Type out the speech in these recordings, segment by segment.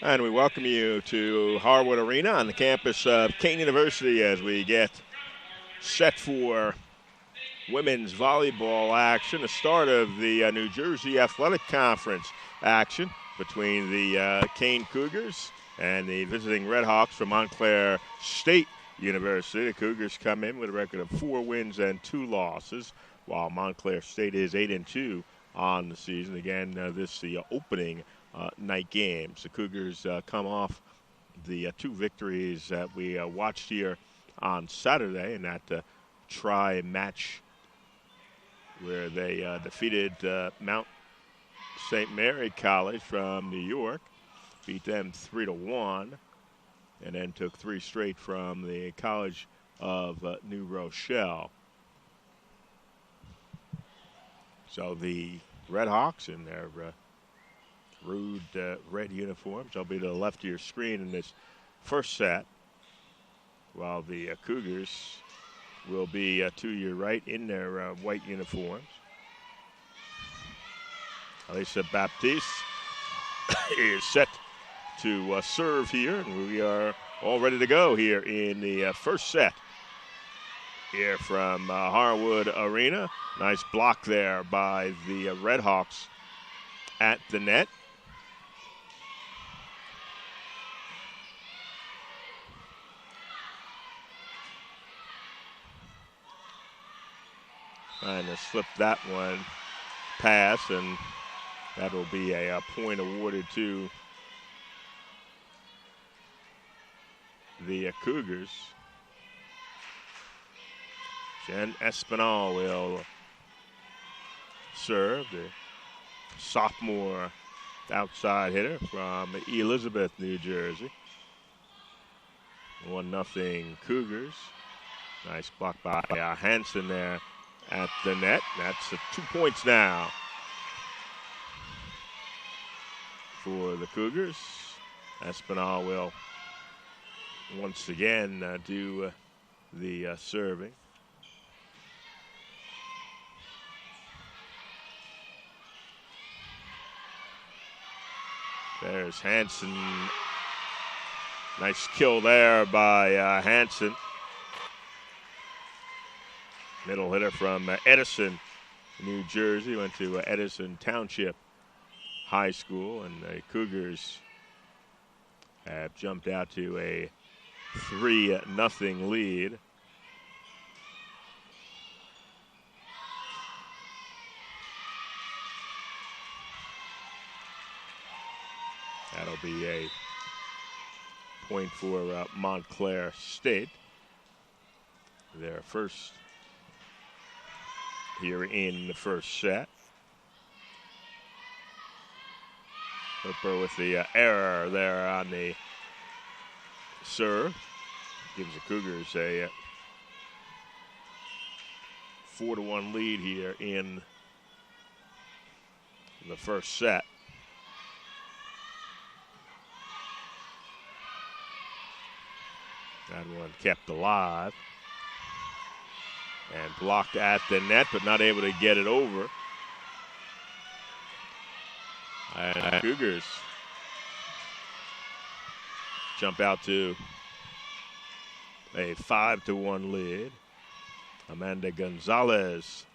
And we welcome you to Harwood Arena on the campus of Kean University as we get set for women's volleyball action, the start of the New Jersey Athletic Conference action between the Kean Cougars and the visiting Red Hawks from Montclair State University. The Cougars come in with a record of 4 wins and 2 losses, while Montclair State is 8-2 on the season. Again, this is the opening night games. The Cougars come off the 2 victories that we watched here on Saturday in that tri-match where they defeated Mount St. Mary College from New York, beat them 3-1, and then took 3 straight from the College of New Rochelle. So the Red Hawks in their rude red uniforms, I'll be to the left of your screen in this first set, while the Cougars will be to your right in their white uniforms. Alisa Baptiste is set to serve here, and we are all ready to go here in the first set here from Harwood Arena. Nice block there by the Red Hawks at the net. Trying to slip that one past, and that will be a point awarded to the Cougars. Jen Espinal will serve, the sophomore outside hitter from Elizabeth, New Jersey. 1-0 Cougars. Nice block by Hansen there at the net. That's 2 points now for the Cougars. Espinal will once again do the serving. There's Hansen. Nice kill there by Hansen. Middle hitter from Edison, New Jersey. Went to Edison Township High School, and the Cougars have jumped out to a 3-0 lead. That'll be a point for Montclair State. Their first here in the first set. Hooper with the error there on the serve. Gives the Cougars a 4-1 lead here in the first set. That one kept alive and blocked at the net, but not able to get it over. And Cougars jump out to a 5-1 lead. Amanda Gonzalez.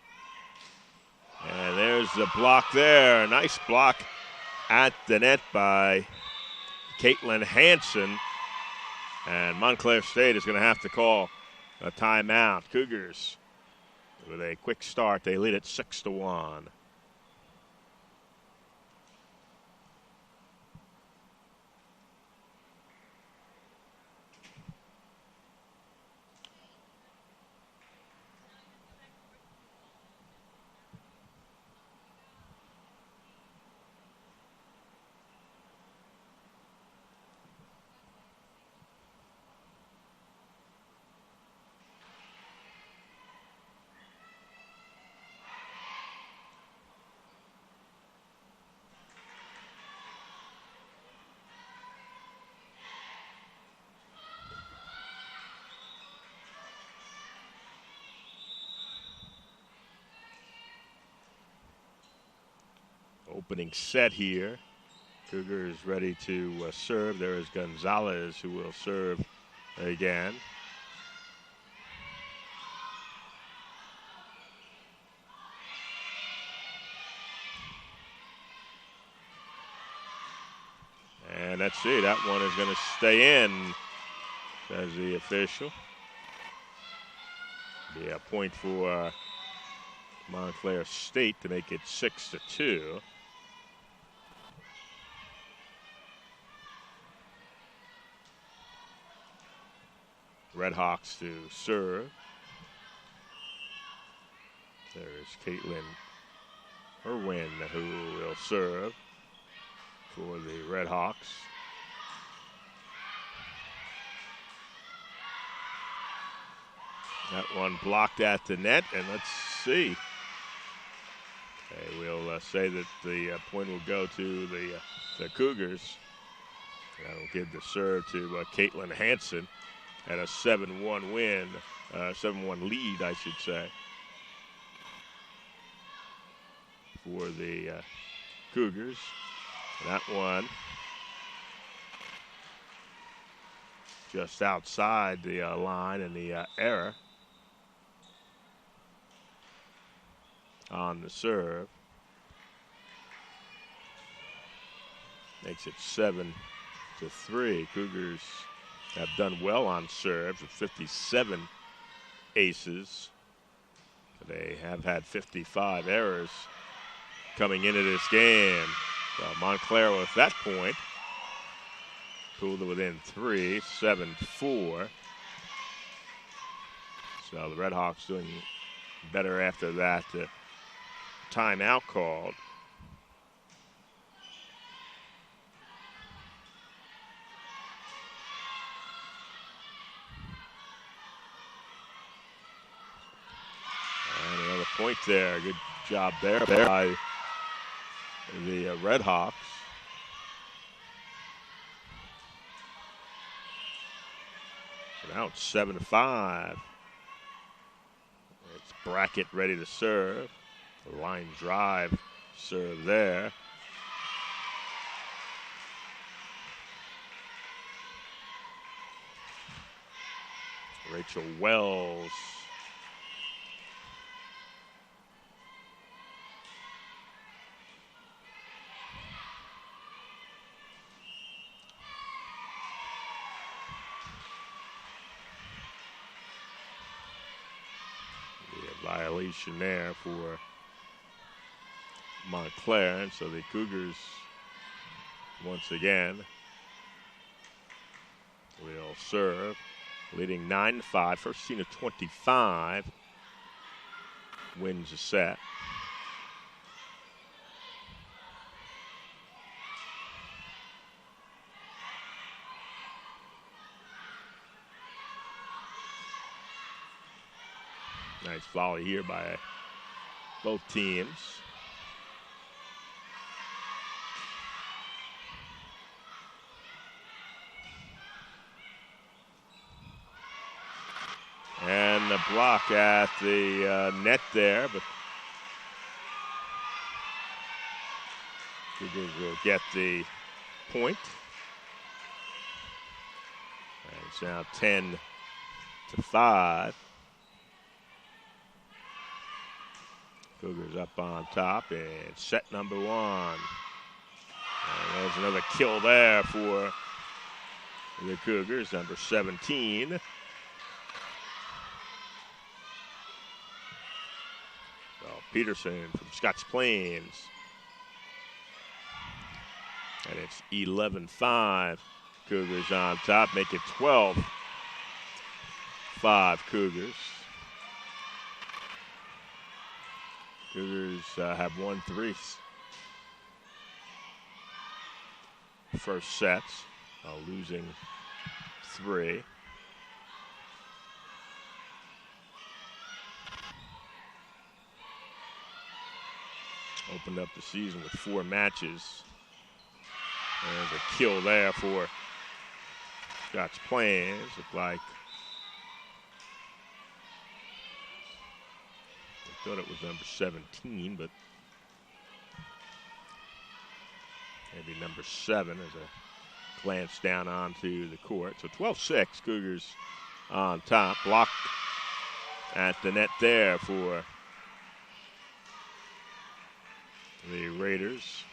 And there's the block there. Nice block at the net by Caitlin Hansen. And Montclair State is going to have to call a timeout. Cougars with a quick start. They lead at 6-1. Opening set here Cougars ready to serve. There is Gonzalez who will serve again. And let's see, that one is going to stay in, says the official. Be a point for Montclair State to make it 6-2. Redhawks to serve. There is Caitlin Irwin who will serve for the Redhawks. That one blocked at the net, and let's see. They will say that the point will go to the Cougars. That'll give the serve to Caitlin Hansen at a 7-1 win, 7-1 lead, I should say, for the Cougars. That one just outside the line, and the error on the serve makes it 7-3. Cougars have done well on serves with 57 aces. They have had 55 errors coming into this game. So Montclair with that point pulled it within 3, 7-4. So the Redhawks doing better after that timeout called. And another point there. Good job there by the Redhawks. So now it's 7-5. It's Brackett ready to serve. The line drive serve there. Rachel Wells. Violation there for Montclair, and so the Cougars once again will serve, leading 9-5. First team of 25 wins a set. Nice volley here by both teams. And the block at the net there, but Cougars will get the point. And it's now 10-5. Cougars up on top in set number 1. And there's another kill there for the Cougars, number 17. Well, Peterson from Scotts Plains. And it's 11-5. Cougars on top, make it 12-5 Cougars. Cougars have won 3 first sets, losing 3. Opened up the season with 4 matches. There's a kill there for Scotts Plains. Looked like thought it was number 17, but maybe number 7 as a glance down onto the court. So 12-6, Cougars on top. Block at the net there for the Raiders,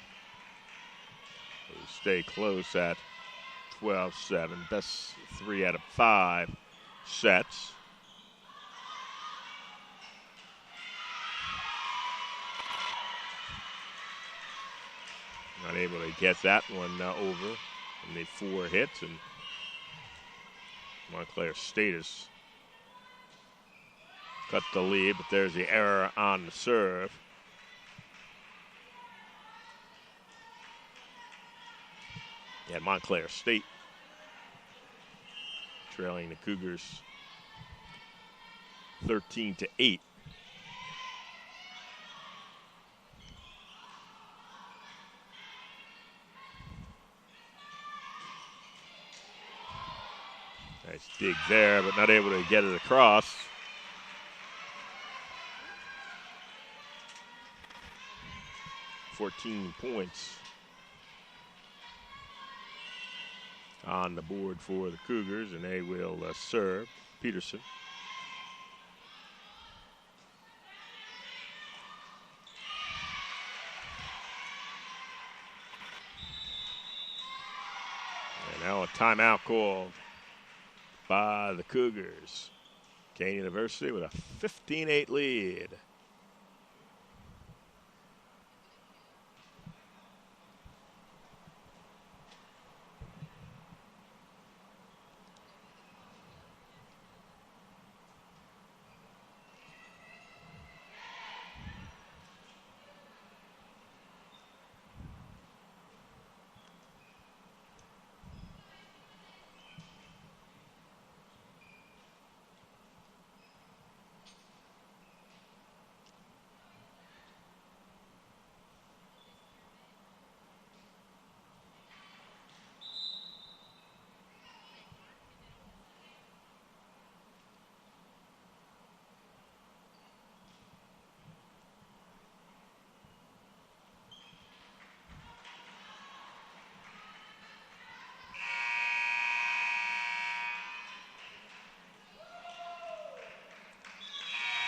who stay close at 12-7. Best 3 out of 5 sets. Not able to get that one over in the 4 hits, and Montclair State has cut the lead, but there's the error on the serve. Yeah, Montclair State trailing the Cougars 13-8. Nice dig there, but not able to get it across. $14 points on the board for the Cougars, and they will serve. Peterson. And now a timeout called by the Cougars. Kean University with a 15-8 lead.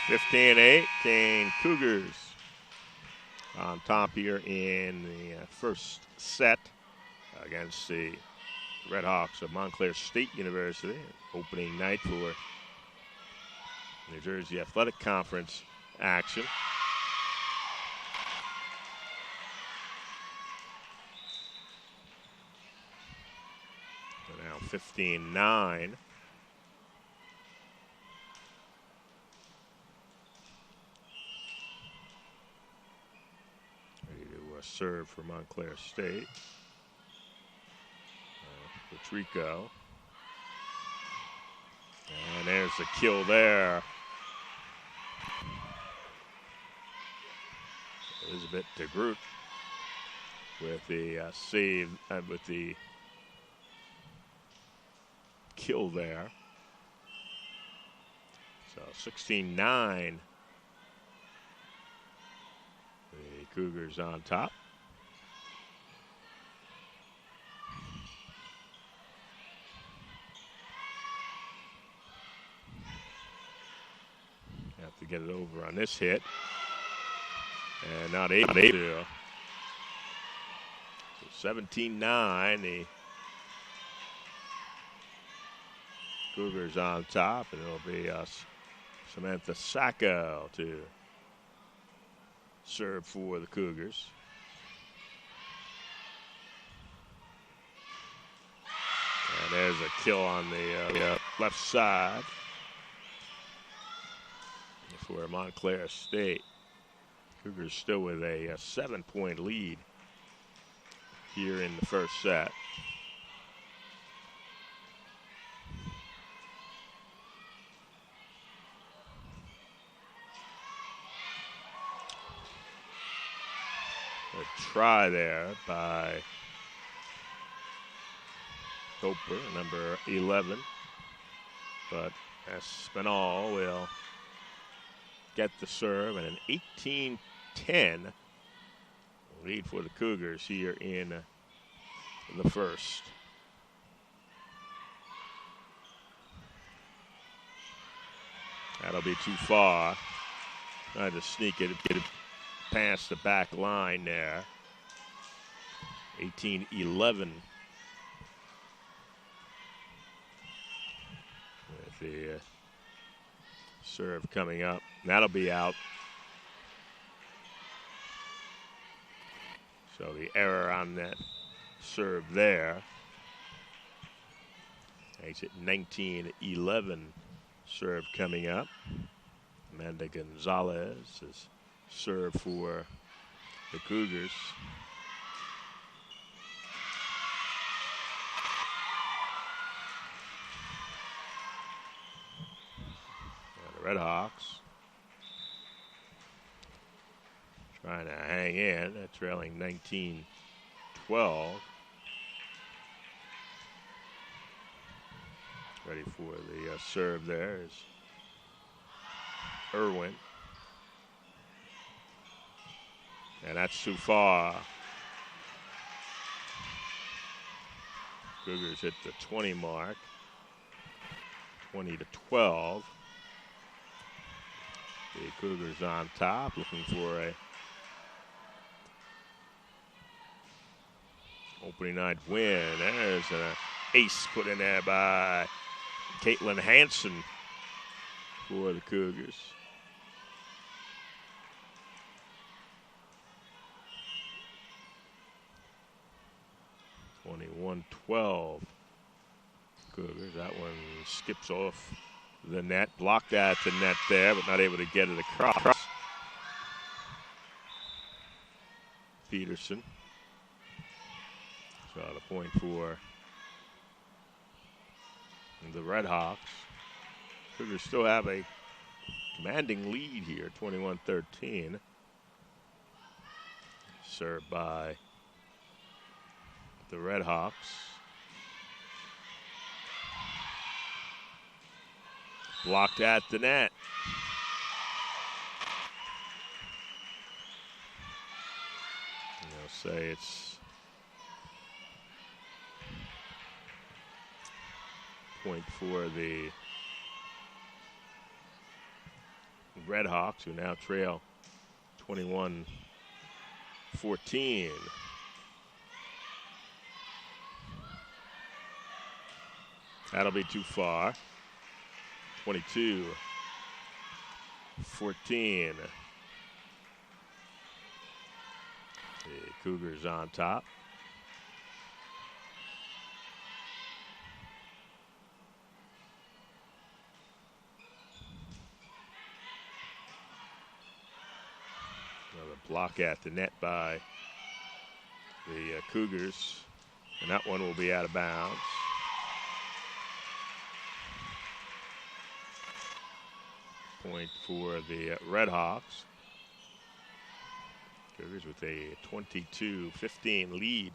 (15-8), Kean Cougars on top here in the first set against the Red Hawks of Montclair State University. Opening night for New Jersey Athletic Conference action. So now 15-9. Serve for Montclair State. Patrico. And there's the kill there. Elizabeth DeGroot with the save, with the kill there. So 16-9. The Cougars on top. Have to get it over on this hit. And not able to. So 17-9. The Cougars on top. And it'll be Samantha Sacco to serve for the Cougars. And there's a kill on the left side for Montclair State. Cougars still with a 7-point lead here in the first set. A try there by Coper, number 11. But Espinal will get the serve, and an 18-10 lead for the Cougars here in in the first. That'll be too far. Trying to sneak it, get it past the back line there. 18-11. With the serve coming up. That'll be out. So the error on that serve there makes it 19-11. Serve coming up. Amanda Gonzalez is serve for the Cougars. And the Redhawks trying to hang in, trailing 19-12. Ready for the serve there is Irwin. And that's too far. Cougars hit the 20 mark. 20-12. The Cougars on top, looking for a opening night win. There's an ace put in there by Caitlin Hansen for the Cougars. (21-12) Cougars. That one skips off the net. Blocked at the net there, but not able to get it across. Peterson. So the point for the Redhawks. Cougars still have a commanding lead here, 21-13. Served by the Redhawks. Blocked at the net. They'll say it's point for the Redhawks, who now trail 21-14. That'll be too far. 22-14. The Cougars on top. Another block at the net by the Cougars, and that one will be out of bounds. Point for the Redhawks. Cougars with a 22-15 lead.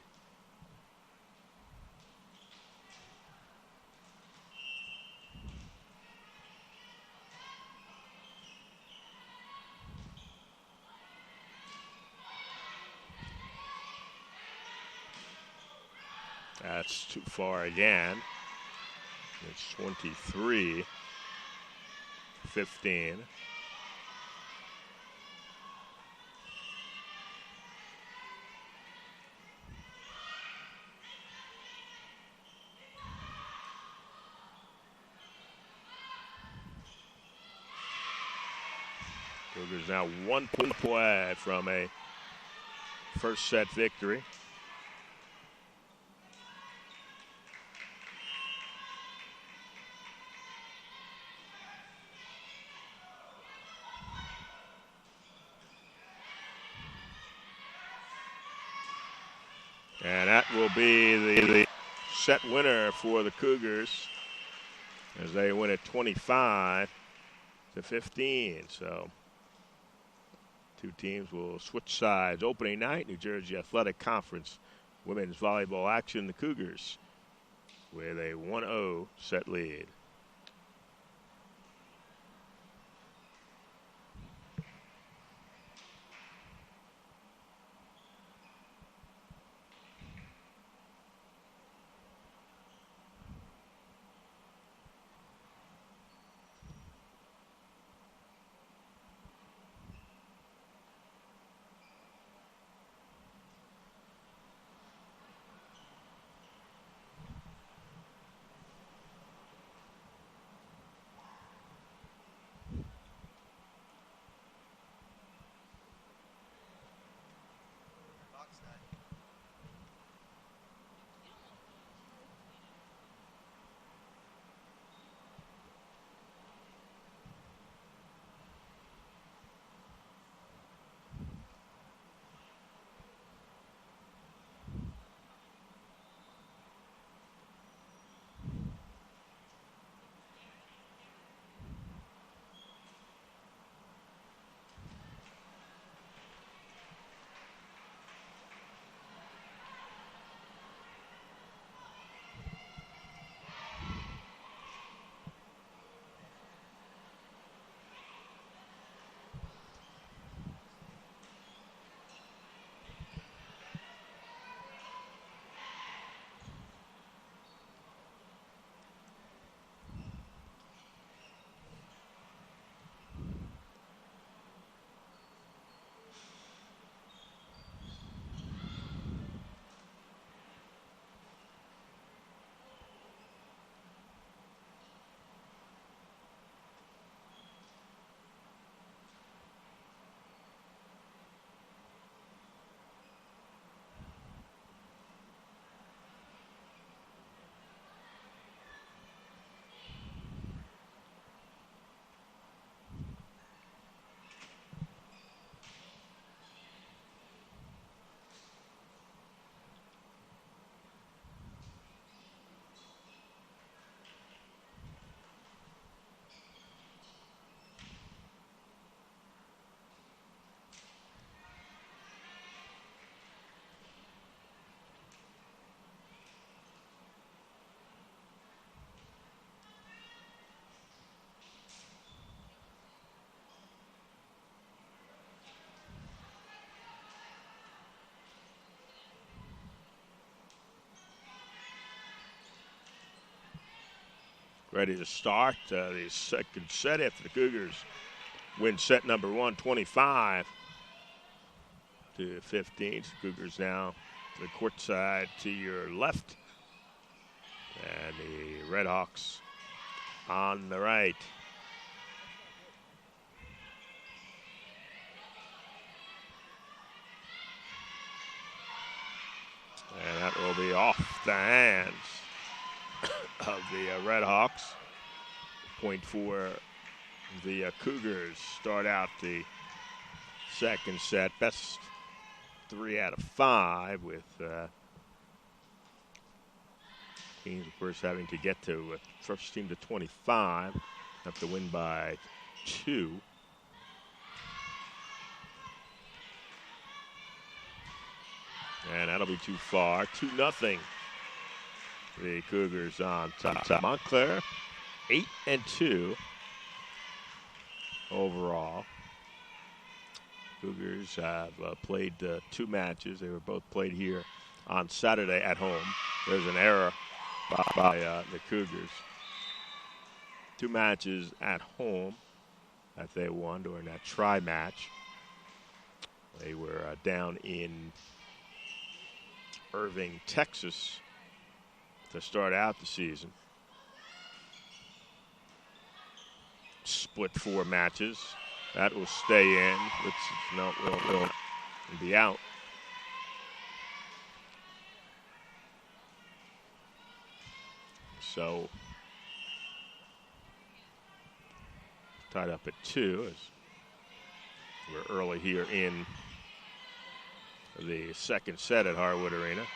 That's too far again. It's 23-15. Cougars now 1 point away from a first set victory. And that will be the set winner for the Cougars as they win it 25-15. So two teams will switch sides. Opening night, New Jersey Athletic Conference women's volleyball action. The Cougars with a 1-0 set lead. ready to start the second set after the Cougars win set number 1, 25-15. Cougars now to the court side to your left. And the Redhawks on the right. And that will be off the hands of the Redhawks. Point for the Cougars. Start out the second set. Best 3 out of 5 with teams, of course, having to get to first team to 25. Have to win by 2. And that'll be too far. 2-0. The Cougars on top. Montclair, 8-2 overall. Cougars have played 2 matches. They were both played here on Saturday at home. There's an error by the Cougars. 2 matches at home that they won during that tri-match. They were down in Irving, Texas to start out the season. Split 4 matches. That will stay in. Will be out. So tied up at 2 as we're early here in the second set at Harwood Arena.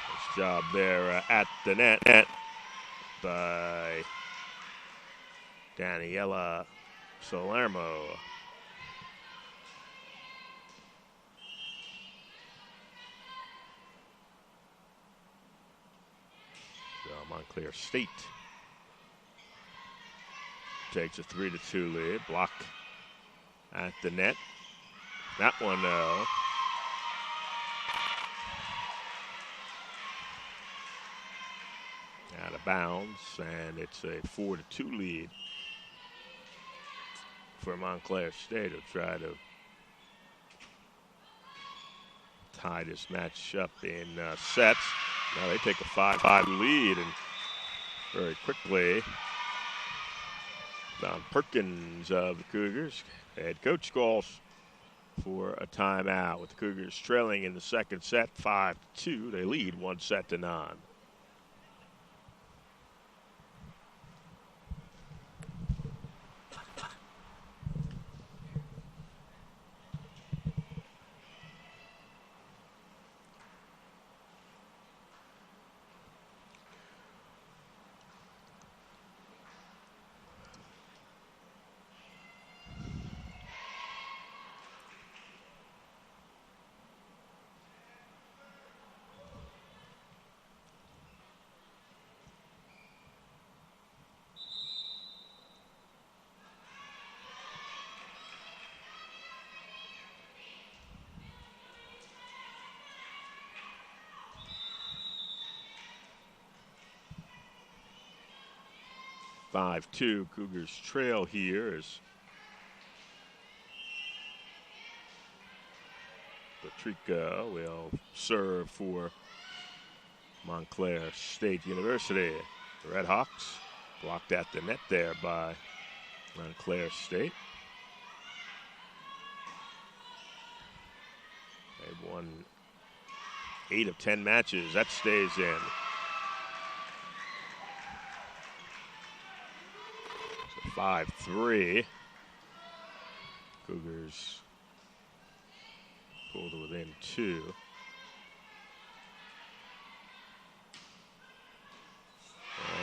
Nice job there at the net by Daniela Salermo. Montclair State takes a 3-2 lead. Block at the net. That one, though, out of bounds, and it's a 4-2 lead for Montclair State. Will try to tie this match up in sets. Now they take a 5-5 lead, and very quickly, Don Perkins of the Cougars, head coach, calls for a timeout with the Cougars trailing in the second set 5-2. They lead 1-0. 5-2. Cougars trail here as Patrica will serve for Montclair State University. The Redhawks blocked at the net there by Montclair State. They've won 8 of 10 matches. That stays in. 5-3. Cougars pulled within 2.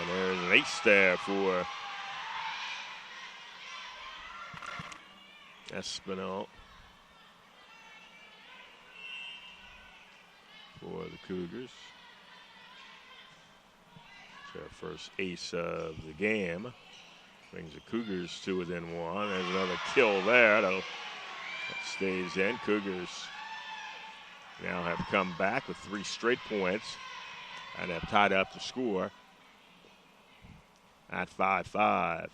And there's an ace there for Espinal for the Cougars. It's their first ace of the game. Brings the Cougars to within 1. There's another kill there. That stays in. Cougars now have come back with 3 straight points and have tied up the score at 5-5.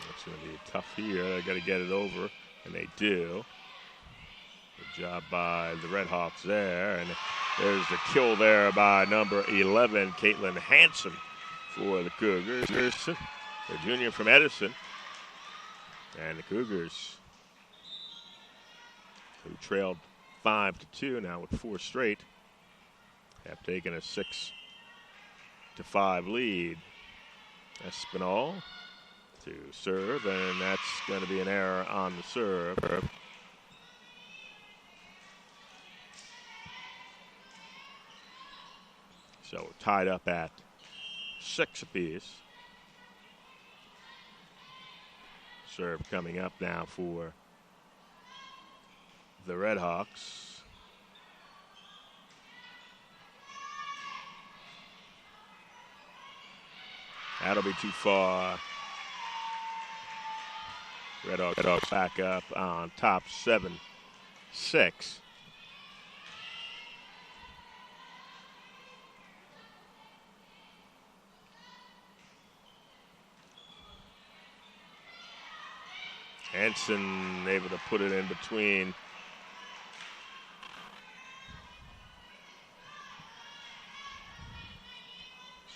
It's going to be tough here. They got to get it over, and they do. Good job by the Red Hawks there, and there's the kill there by number 11, Caitlin Hansen, for the Cougars. The junior from Edison, and the Cougars, who trailed 5-2 now with 4 straight, have taken a 6-5 lead. Espinal to serve, and that's going to be an error on the serve. So we're tied up at 6 apiece. Serve coming up now for the Red Hawks. That'll be too far. Red Hawks back up on top 7-6. Hansen able to put it in between.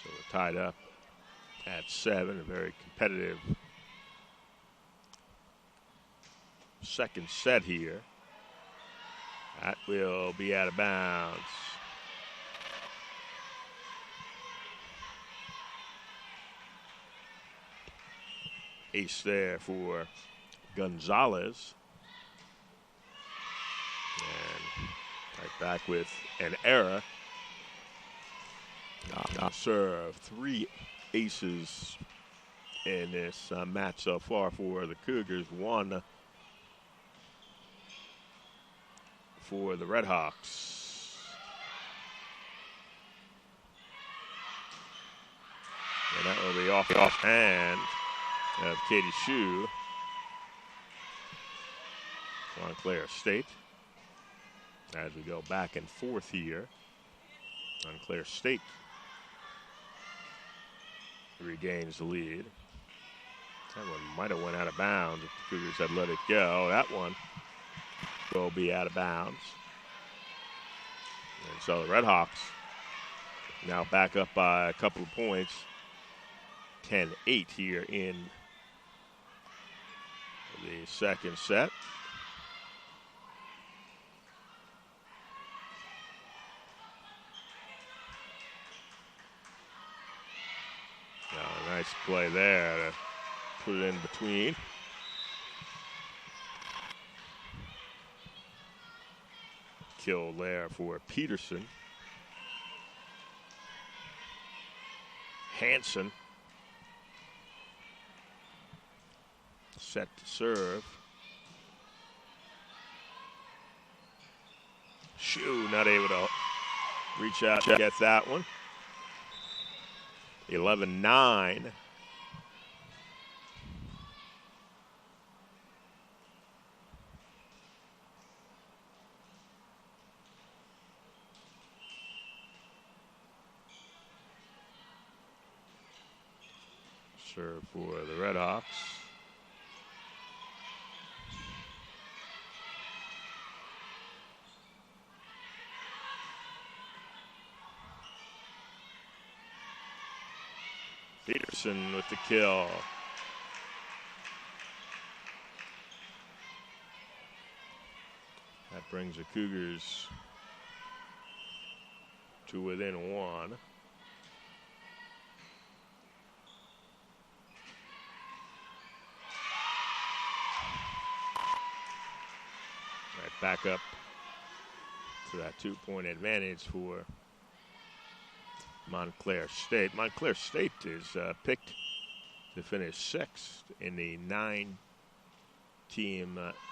So we're tied up at 7, a very competitive second set here. That will be out of bounds. Ace there for Gonzalez. And right back with an error. Serve 3 aces in this match so far for the Cougars. 1 for the Red Hawks. And that will be off hand of Katie Shue. Montclair State. As we go back and forth here, Montclair State regains the lead. That one might have went out of bounds if the Cougars had let it go. That one will be out of bounds. And so the Red Hawks now back up by a couple of points. 10-8 here in the second set. Nice play there to put it in between. Kill there for Peterson. Hansen set to serve. Shue not able to reach out to get that one. 11-9. Serve for the Red Hawks. Peterson with the kill. That brings the Cougars to within 1. Right back up to that 2-point advantage for Montclair State. Montclair State is picked to finish 6th in the 9-team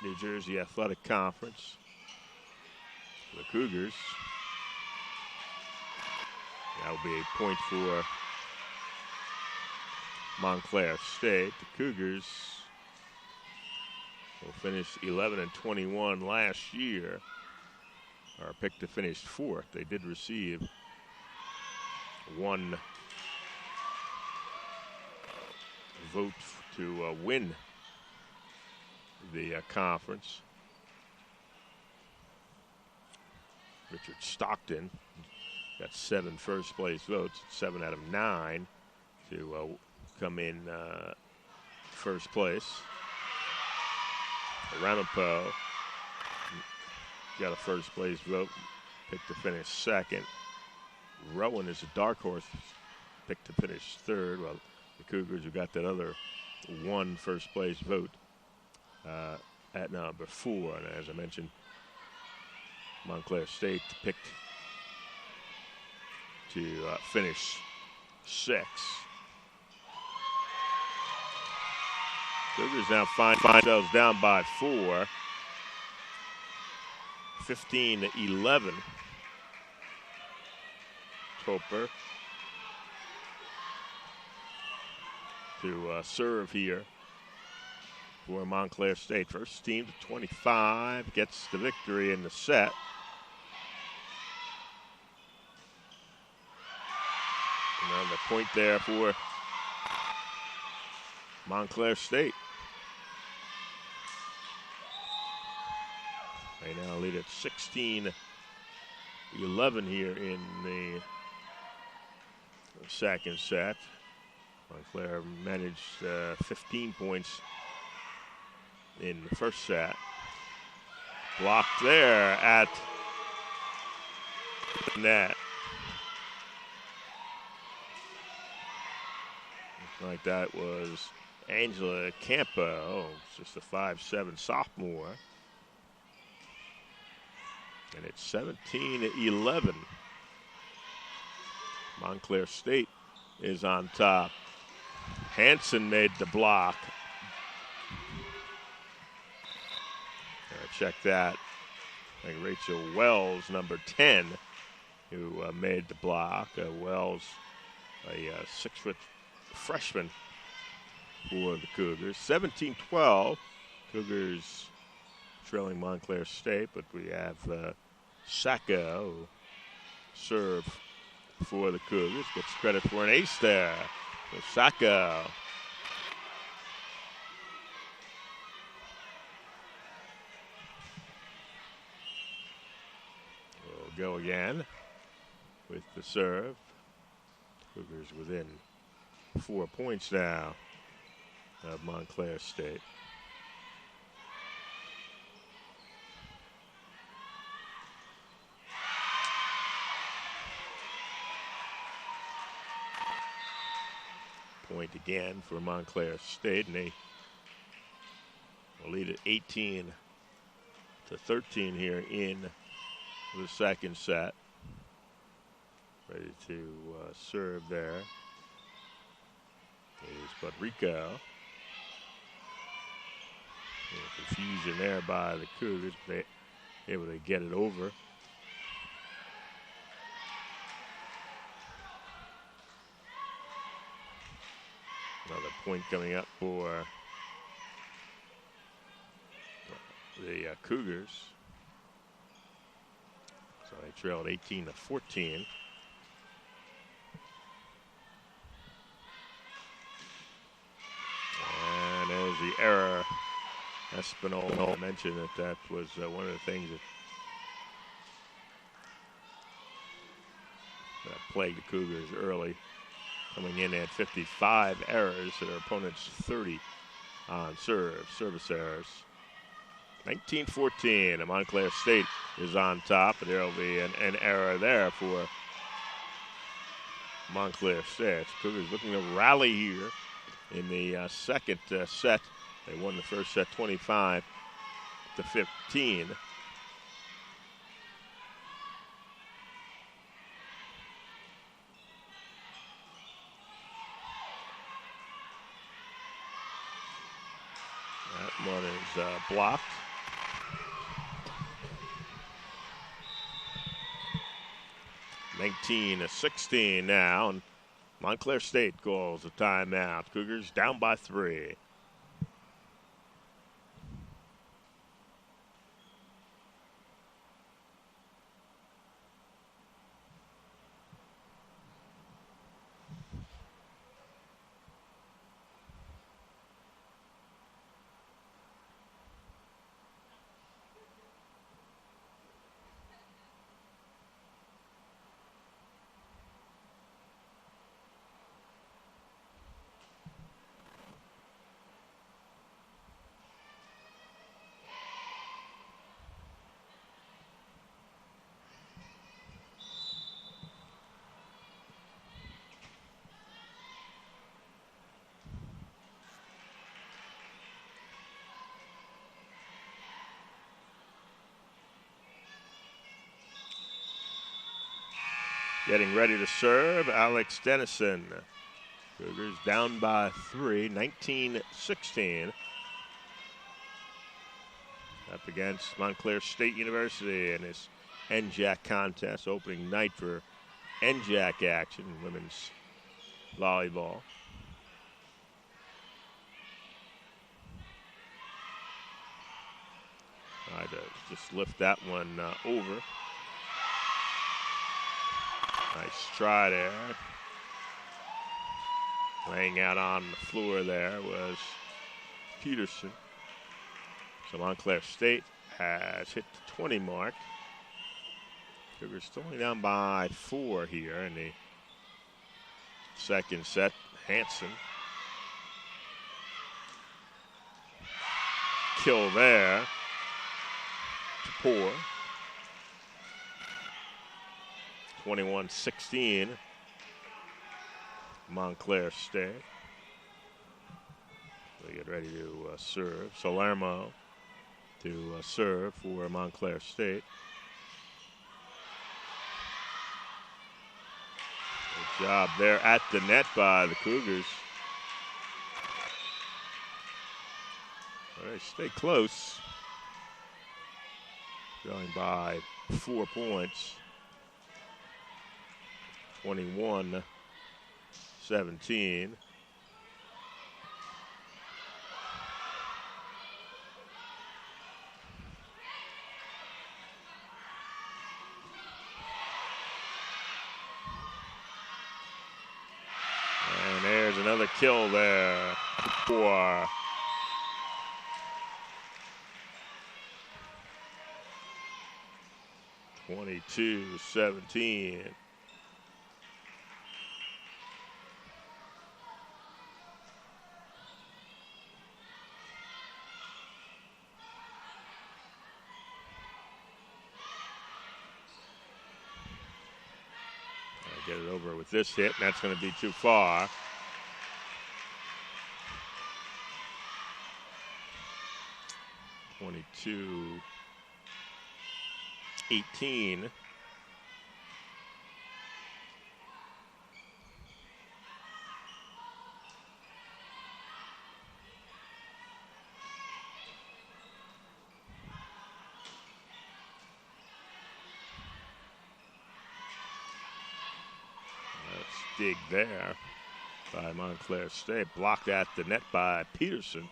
New Jersey Athletic Conference. The Cougars. That'll be a point for Montclair State. The Cougars will finish 11-21 last year. Are picked to finish 4th. They did receive one vote to win the conference. Richard Stockton got 7 first place votes, 7 out of 9 to come in first place. Ramapo got a first place vote, picked to finish 2nd. Rowan is a dark horse, picked to finish 3rd, while the Cougars who got that other 1 first place vote at number 4. And as I mentioned, Montclair State picked to finish 6. Cougars now find themselves down by 4, 15-11. Toper to serve here for Montclair State. First team to 25 gets the victory in the set. Another point there for Montclair State. They now lead at 16-11 here in the second set. Montclair managed 15 points in the first set. Blocked there at the net. Looks like that was Angela Campo, just a 5'7" sophomore. And it's 17-11. Montclair State is on top. Hanson made the block. Check that. I think Rachel Wells, number 10, who made the block. Wells, a 6-foot freshman for the Cougars. 17-12. Cougars trailing Montclair State, but we have Sacco serve for the Cougars. Gets credit for an ace there. So Sacco. Will go again with the serve. Cougars within 4 points now of Montclair State. Point again for Montclair State, and they will lead at 18-13 here in the second set. Ready to serve there is Rodrigo. Confusion there by the Cougars. They able to get it over. Another point coming up for the Cougars. So they trailed 18-14. And there's the error. Espinal mentioned that was one of the things that plagued the Cougars early. Coming in at 55 errors to their opponent's 30 on service errors. 19-14, and Montclair State is on top, but there will be an error there for Montclair State. Cougars looking to rally here in the second set. They won the first set 25-15. That one is blocked. 19-16 now, and Montclair State calls a timeout. Cougars down by 3. Getting ready to serve, Alex Dennison. Cougars down by 3, 19-16. Up against Montclair State University in this NJAC contest, opening night for NJAC action, women's volleyball. Tried to just lift that one over. Nice try there. Laying out on the floor there was Peterson. So Montclair State has hit the 20 mark. Cougars still only down by 4 here in the second set. Hanson. Kill there to Poor. 21-16. Montclair State. They get ready to serve. Salermo to serve for Montclair State. Good job there at the net by the Cougars. They stay close. Going by 4 points. 21-17. And there's another kill there for (22-17). Get it over with this hit, and that's going to be too far. (22-18). Dig there by Montclair State. Blocked at the net by Peterson.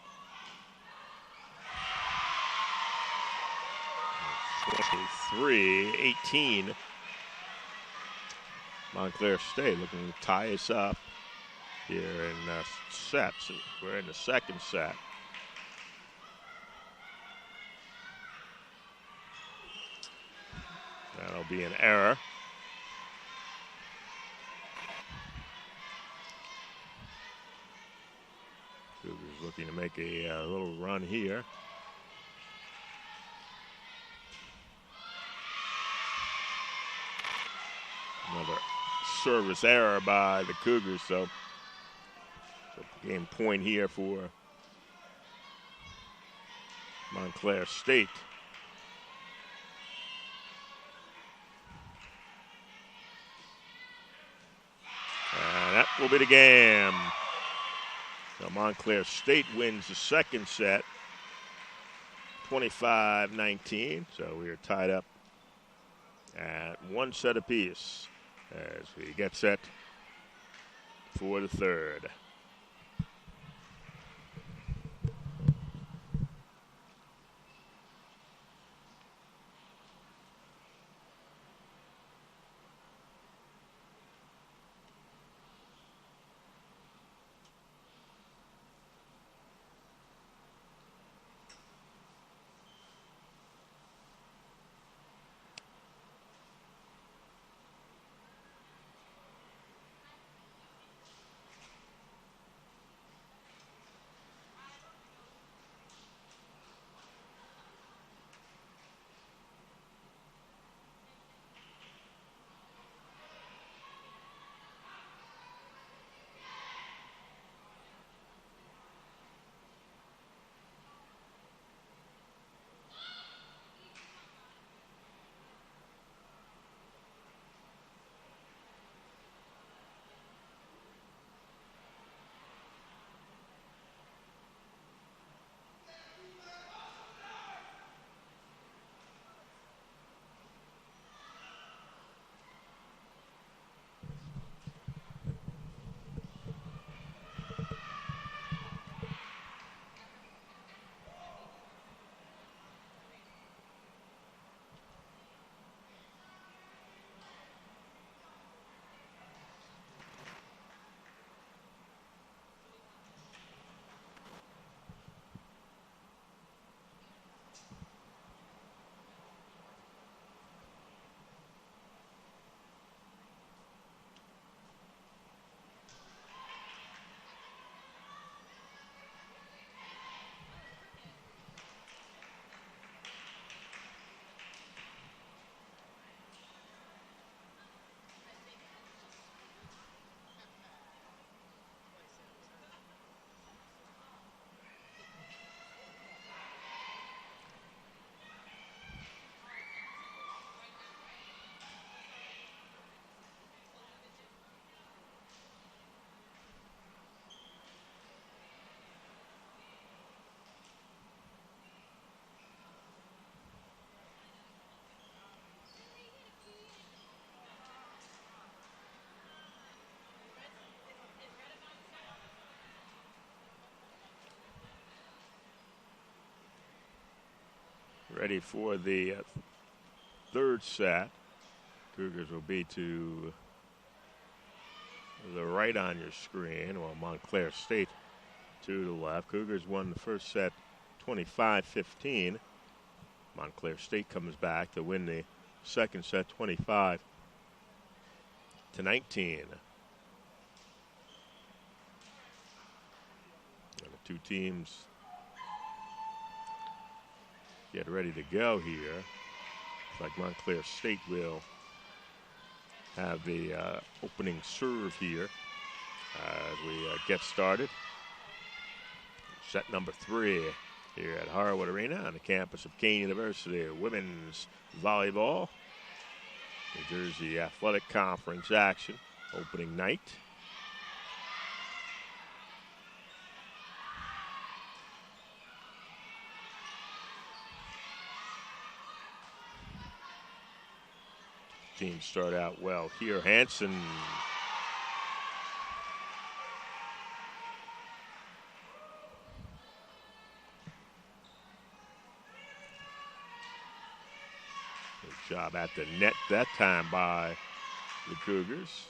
23-18. Montclair State looking to tie us up here in sets. We're in the second set. That'll be an error. Cougars looking to make a little run here. Another service error by the Cougars, so game point here for Montclair State. And that will be the game. So Montclair State wins the second set, 25-19. So we are tied up at 1 set apiece. as we get set for the third. Ready for the third set. Cougars will be to the right on your screen, while Montclair State to the left. Cougars won the first set 25-15. Montclair State comes back to win the second set 25-19. And the two teams get ready to go here. Looks like Montclair State will have the opening serve here as we get started. Set number 3 here at Harwood Arena on the campus of Kean University. Women's volleyball, New Jersey Athletic Conference action, opening night. Teams start out well here. Hansen good job at the net that time by the Cougars.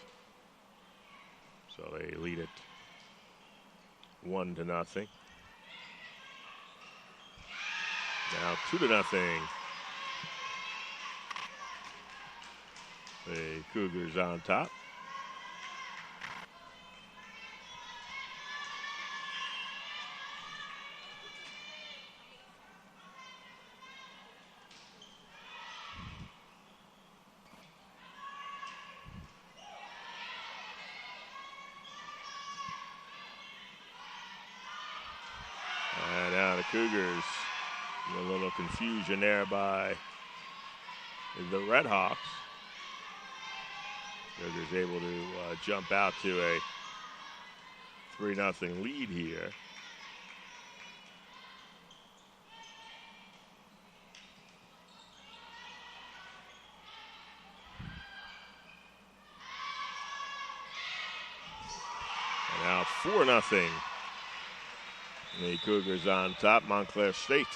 So they lead it 1-0. Now 2-0. The Cougars on top. And now the Cougars, a little confusion there by the Red Hawks. Cougars able to jump out to a 3-0 lead here. 4-0. The Cougars on top. Montclair State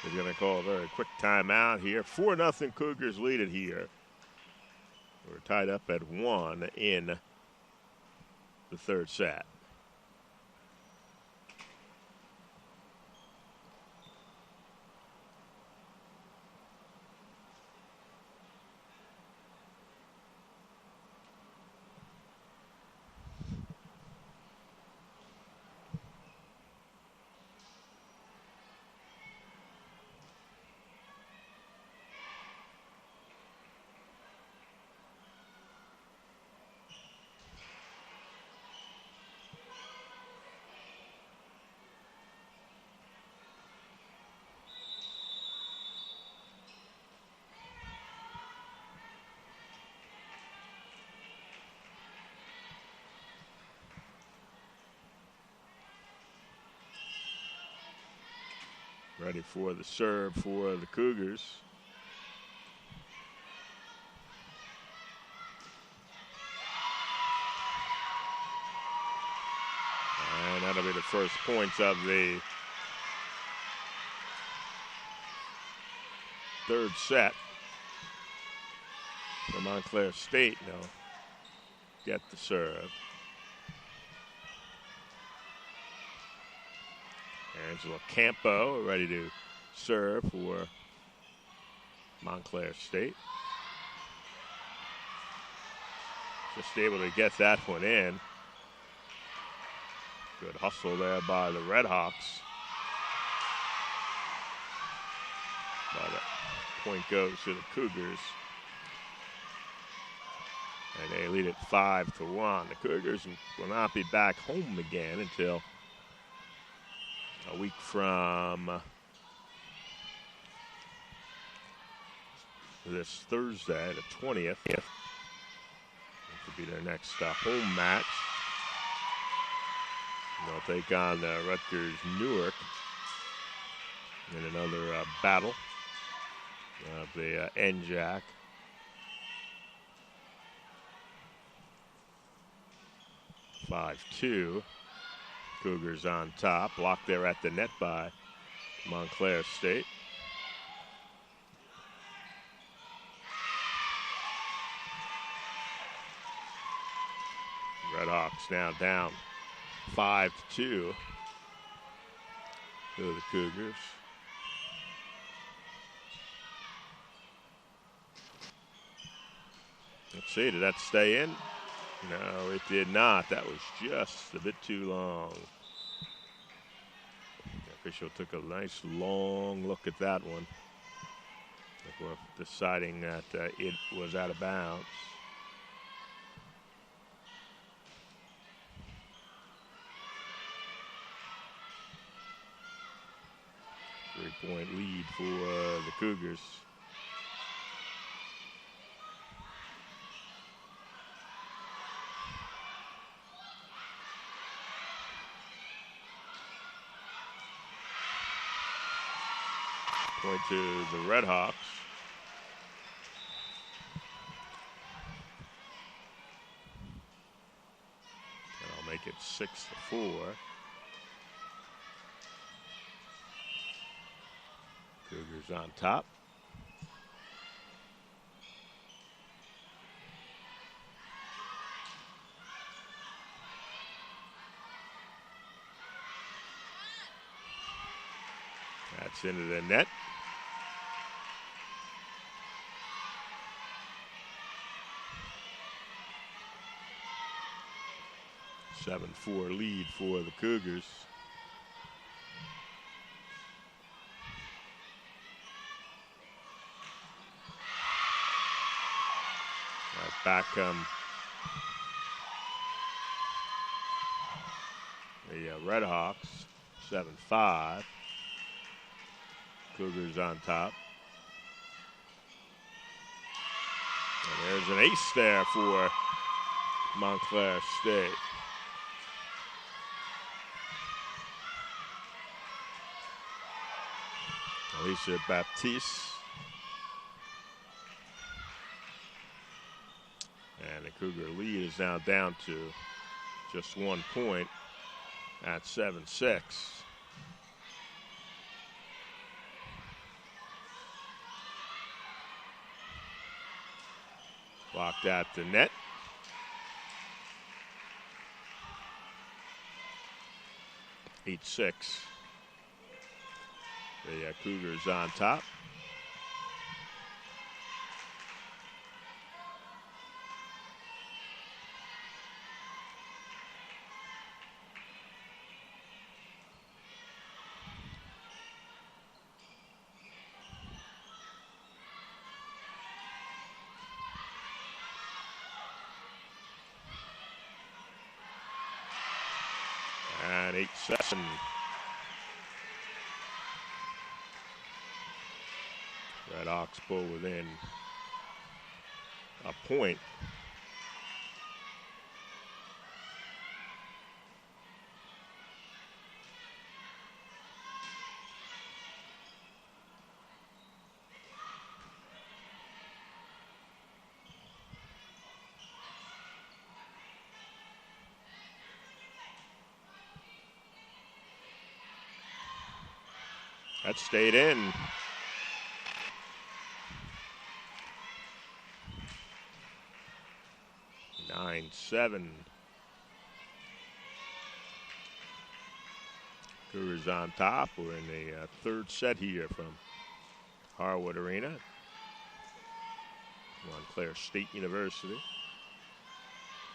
is going to call a very quick timeout here. 4-0 Cougars lead it here. We're tied up at 1 in the third set. Ready for the serve for the Cougars. And that'll be the first points of the third set for Montclair State. Now get the serve. Angela Campo ready to serve for Montclair State. Just able to get that one in. Good hustle there by the Red Hawks. But the point goes to the Cougars. And they lead it 5-1. The Cougars will not be back home again until a week from this Thursday, the 20th. That could be their next home match. And they'll take on Rutgers Newark in another battle of the NJAC. (5-2). Cougars on top. Blocked there at the net by Montclair State. Red Hawks now down 5-2 to the Cougars. Let's see, did that stay in? No, it did not. That was just a bit too long. The official took a nice long look at that one before deciding that it was out of bounds. Three-point lead for the Cougars. Point to the Red Hawks. That'll make it 6-4. Cougars on top. That's into the net. A 7-4 lead for the Cougars. Back come the Red Hawks, 7-5. Cougars on top. And there's an ace there for Montclair State. Alicia Baptiste. And the Cougar lead is now down to just 1 point. at 7-6. Blocked at the net. Eight 6. The Cougars on top. And 8-7. Red Oxbow within a point. That stayed in. Nine 7. Cougars on top. We're in the third set here from Harwood Arena, Montclair State University.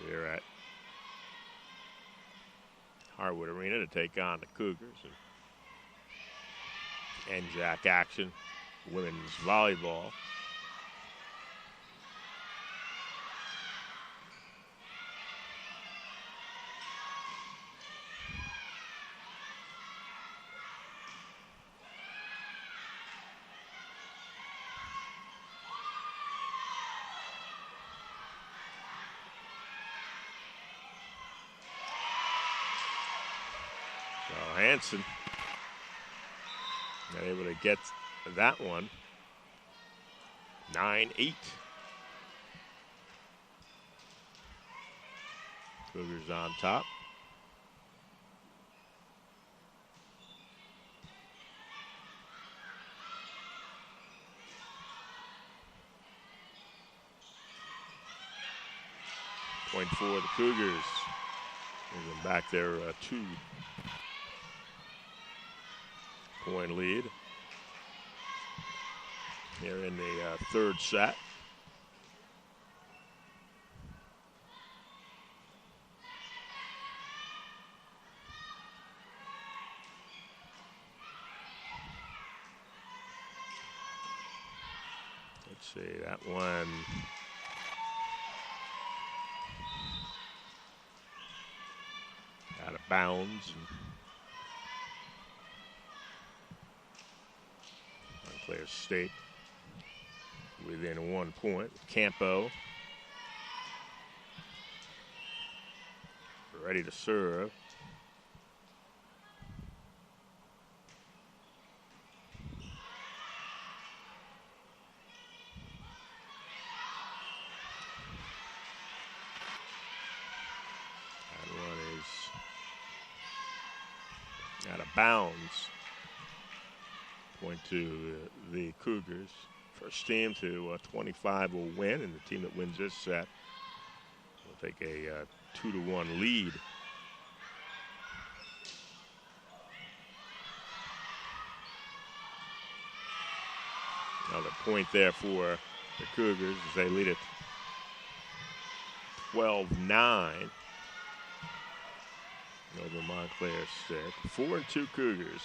Here at Harwood Arena to take on the Cougars. And NJAC action, women's volleyball. So Hanson not able to get that one. 9-8. Cougars on top. Point for the Cougars. Moving back their 2-point lead. Here in the third set. Let's see, that one. Out of bounds. Montclair State within 1 point. Campo ready to serve. That one is out of bounds. Point to the Cougars. First team to 25 will win, and the team that wins this set will take a 2-1 lead. Another point there for the Cougars as they lead it 12-9 over Montclair State. 4-2 Cougars.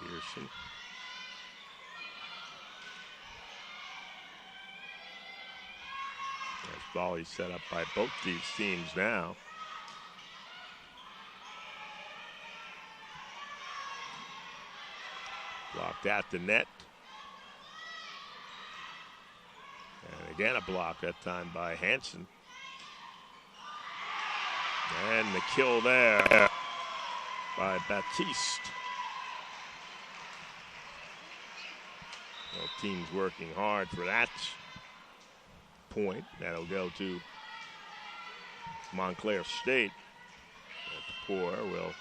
Pearson. There's volley set up by both these teams now. blocked at the net. And again, a block that time by Hansen. And the kill there by Baptiste. Both teams working hard for that point. That'll go to Montclair State. Poor will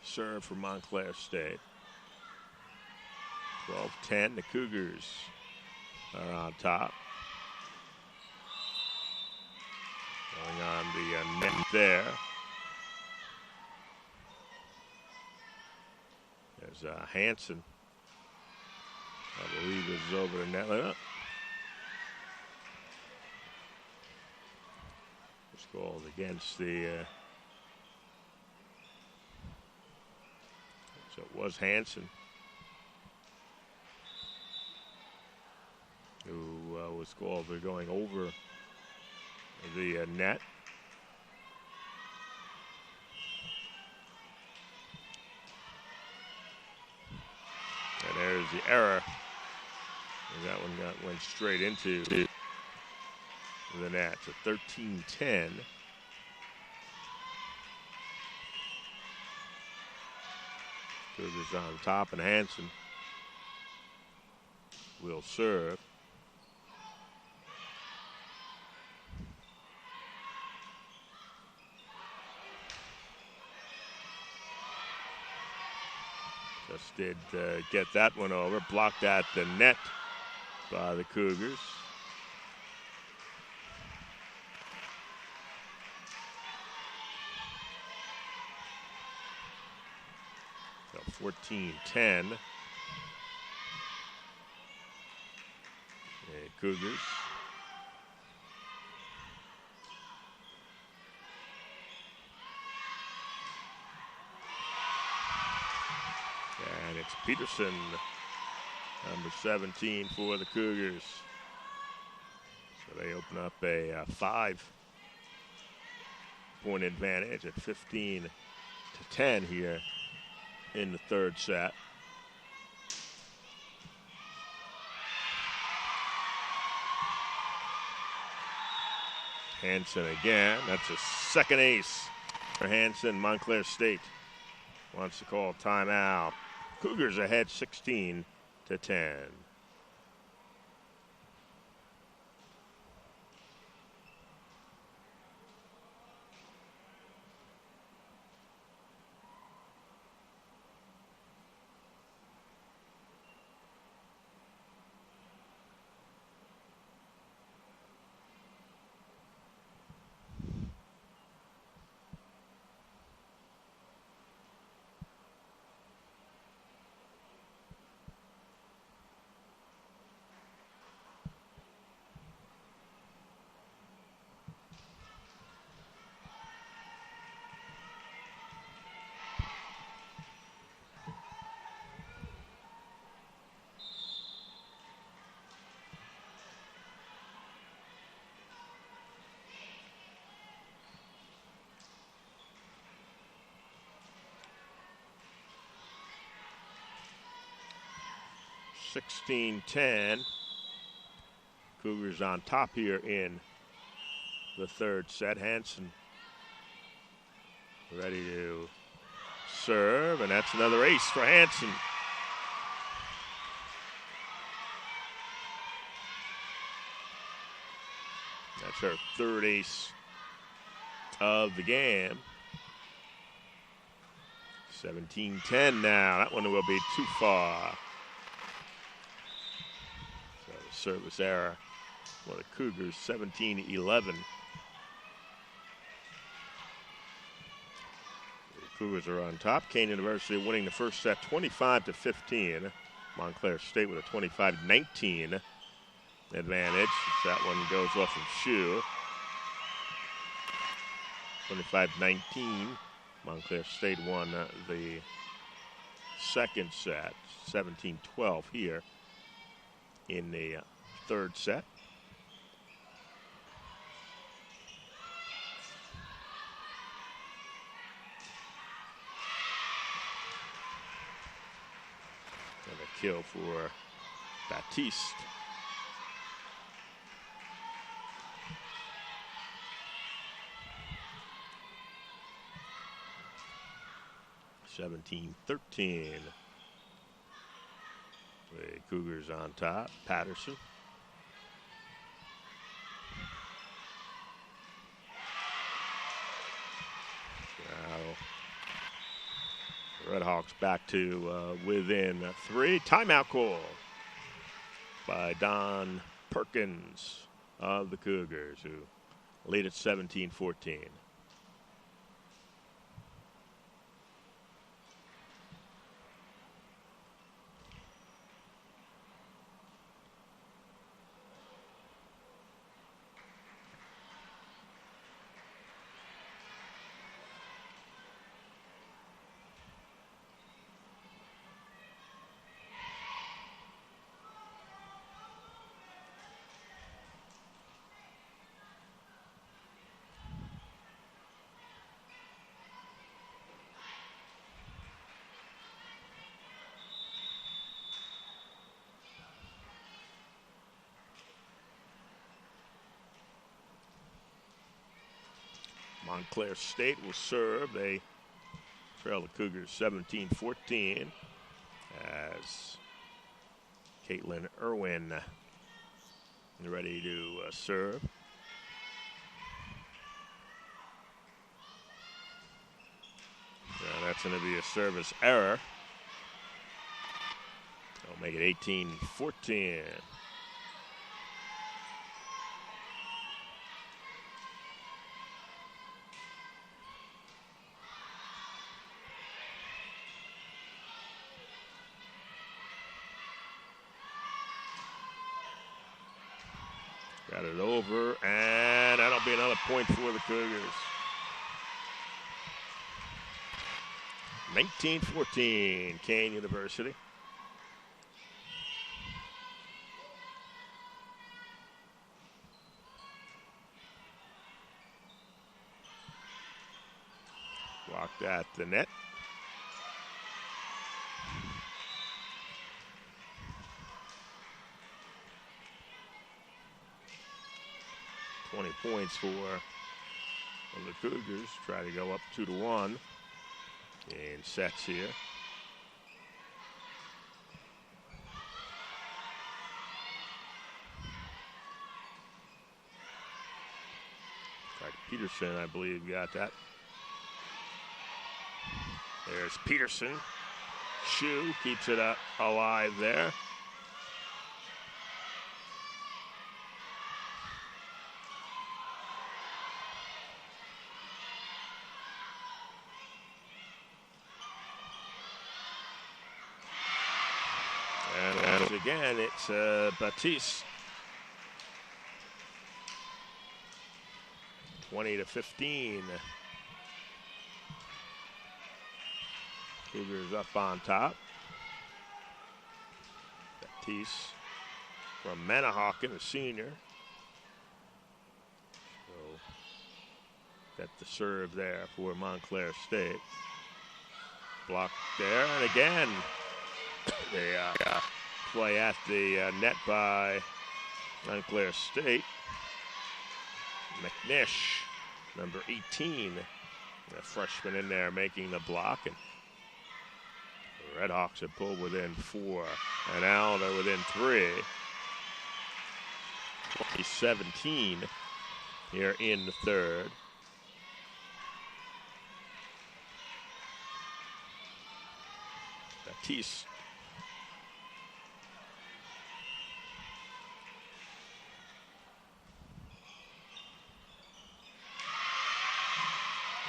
serve for Montclair State. 12-10, the Cougars are on top. Going on the net there. There's Hansen. I believe is over the net. Was called against the. So it was Hansen who was called for going over the net. And there's the error. And that one went straight into the net. So 13-10. Cougars on top, and Hansen will serve. Just did get that one over. Blocked at the net by the Cougars. So 14-10. Cougars. And it's Peterson, number 17 for the Cougars. So they open up a 5-point advantage at 15-10 here in the third set. Hansen again. That's a second ace for Hansen. Montclair State wants to call timeout. Cougars ahead 16-10. (16-10). Cougars on top here in the third set. Hansen ready to serve, and that's another ace for Hansen. That's her third ace of the game. 17-10 now. That one will be too far. So the service error for the Cougars, 17-11. The Cougars are on top. Kean University winning the first set 25-15. Montclair State with a 25-19 advantage. That one goes off of shoe. 25-19. Montclair State won the second set, 17-12 here in the third set. kill for Baptiste. (17-13). The Cougars on top. Patterson. Now, Redhawks back to within 3. Timeout call by Don Perkins of the Cougars, who lead at 17-14. Montclair State will serve. They trail the Cougars 17-14 as Caitlin Irwin ready to serve. Now that's going to be a service error. They'll make it 18-14. Got it over, and that'll be another point for the Cougars. 19-14, Kane University. Blocked at the net. Points for the Cougars. Try to go up 2-1 in sets here. In fact, Peterson, I believe, got that. There's Peterson. Shu keeps it alive there. And again, it's Baptiste. 20-15. Cougars up on top. Baptiste from Manahawkin, a senior. So got the serve there for Montclair State. Blocked there, and again, they play at the net by Montclair State. McNish, number 18, a freshman in there making the block. And the Redhawks have pulled within 4, and now they're within 3. 20-17 here in the third. Baptiste.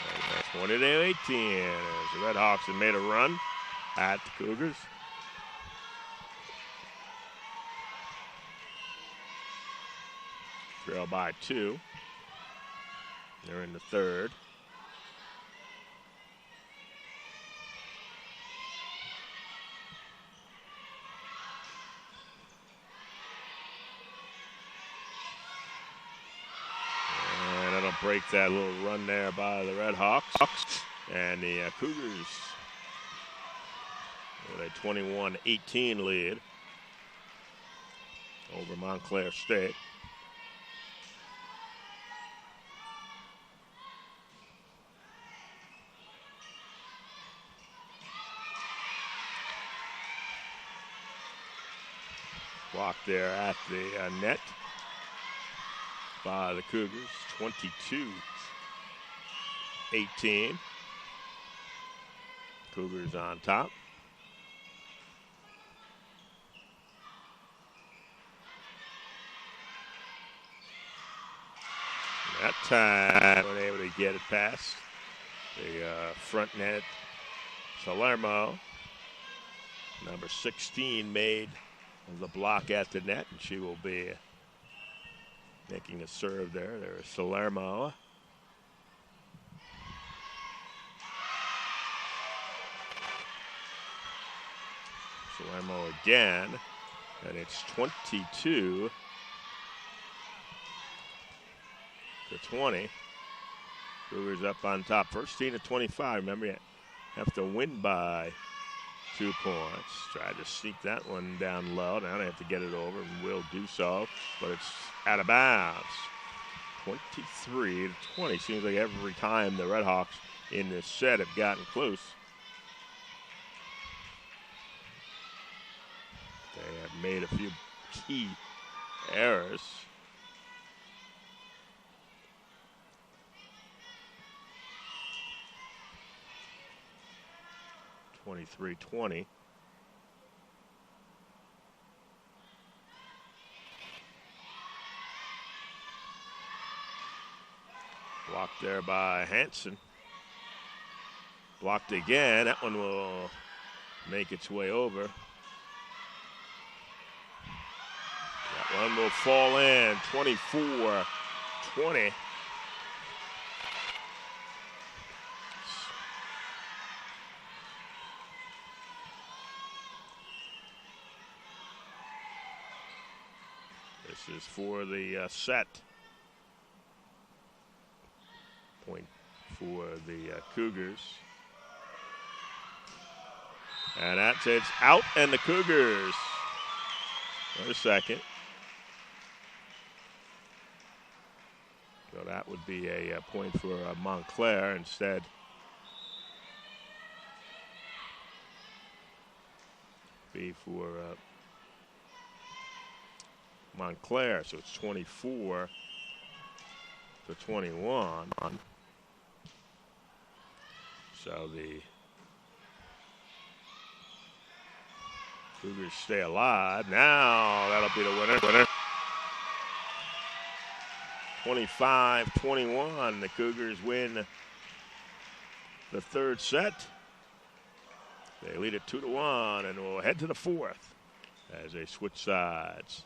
And that's 20-18 as the Redhawks have made a run at the Cougars. Trail by 2. They're in the third. Break that little run there by the Redhawks. And the Cougars with a 21-18 lead over Montclair State. Blocked there at the net by the Cougars, 22-18. Cougars on top. That time, weren't able to get it past the front net. Salermo, number 16, made the block at the net, and she will be making a serve there. There's Salermo. Salermo again, and it's 22-20. Cougars up on top. First team at 25. Remember, you have to win by 2 points. Tried to sneak that one down low. Now they have to get it over, and will do so, but it's out of bounds. 23-20. Seems like every time the Redhawks in this set have gotten close, they have made a few key errors. (23-20). Blocked there by Hansen. Blocked again. That one will make its way over. That one will fall in. 24-20. This is for the set. Point for the Cougars. And that's it's out, and the Cougars. Wait a second. So that would be a point for Montclair instead. Be for Montclair, so it's 24-21. So the Cougars stay alive. Now that'll be the winner. 25-21. The Cougars win the third set. They lead it 2-1, and will head to the fourth as they switch sides.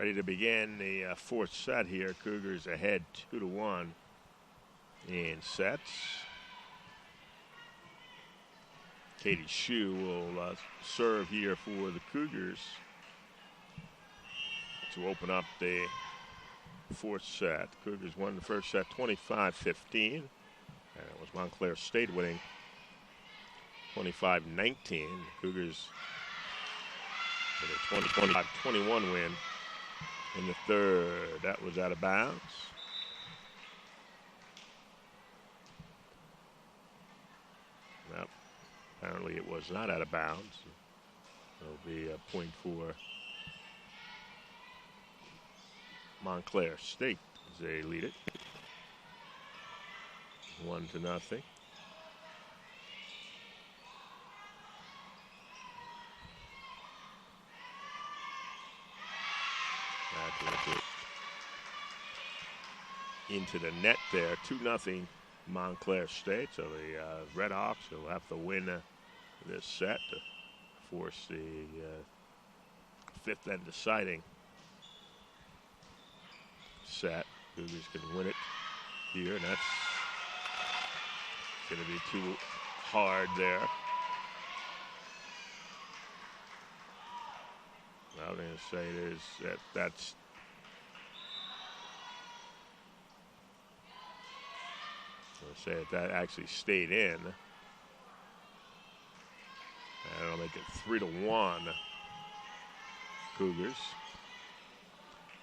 Ready to begin the fourth set here. Cougars ahead 2-1 in sets. Katie Shue will serve here for the Cougars to open up the fourth set. Cougars won the first set 25-15. And it was Montclair State winning 25-19. Cougars with a 25-21 win in the third. That was out of bounds. Well, apparently it was not out of bounds. There'll be a point for Montclair State as they lead it 1-0. Into the net there, 2-0 Montclair State. So the Red Hawks will have to win this set to force the fifth and deciding set. Cougars can win it here, and that's going to be too hard there. I was going to say it is that's that actually stayed in. And it'll make it 3-1. Cougars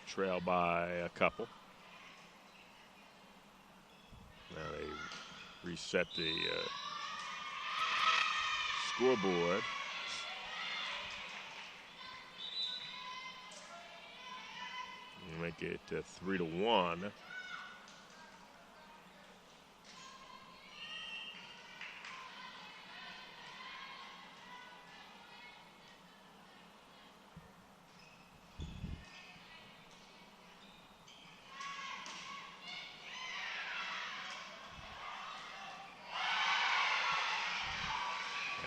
trail by a couple. Now they reset the scoreboard. And make it 3-1.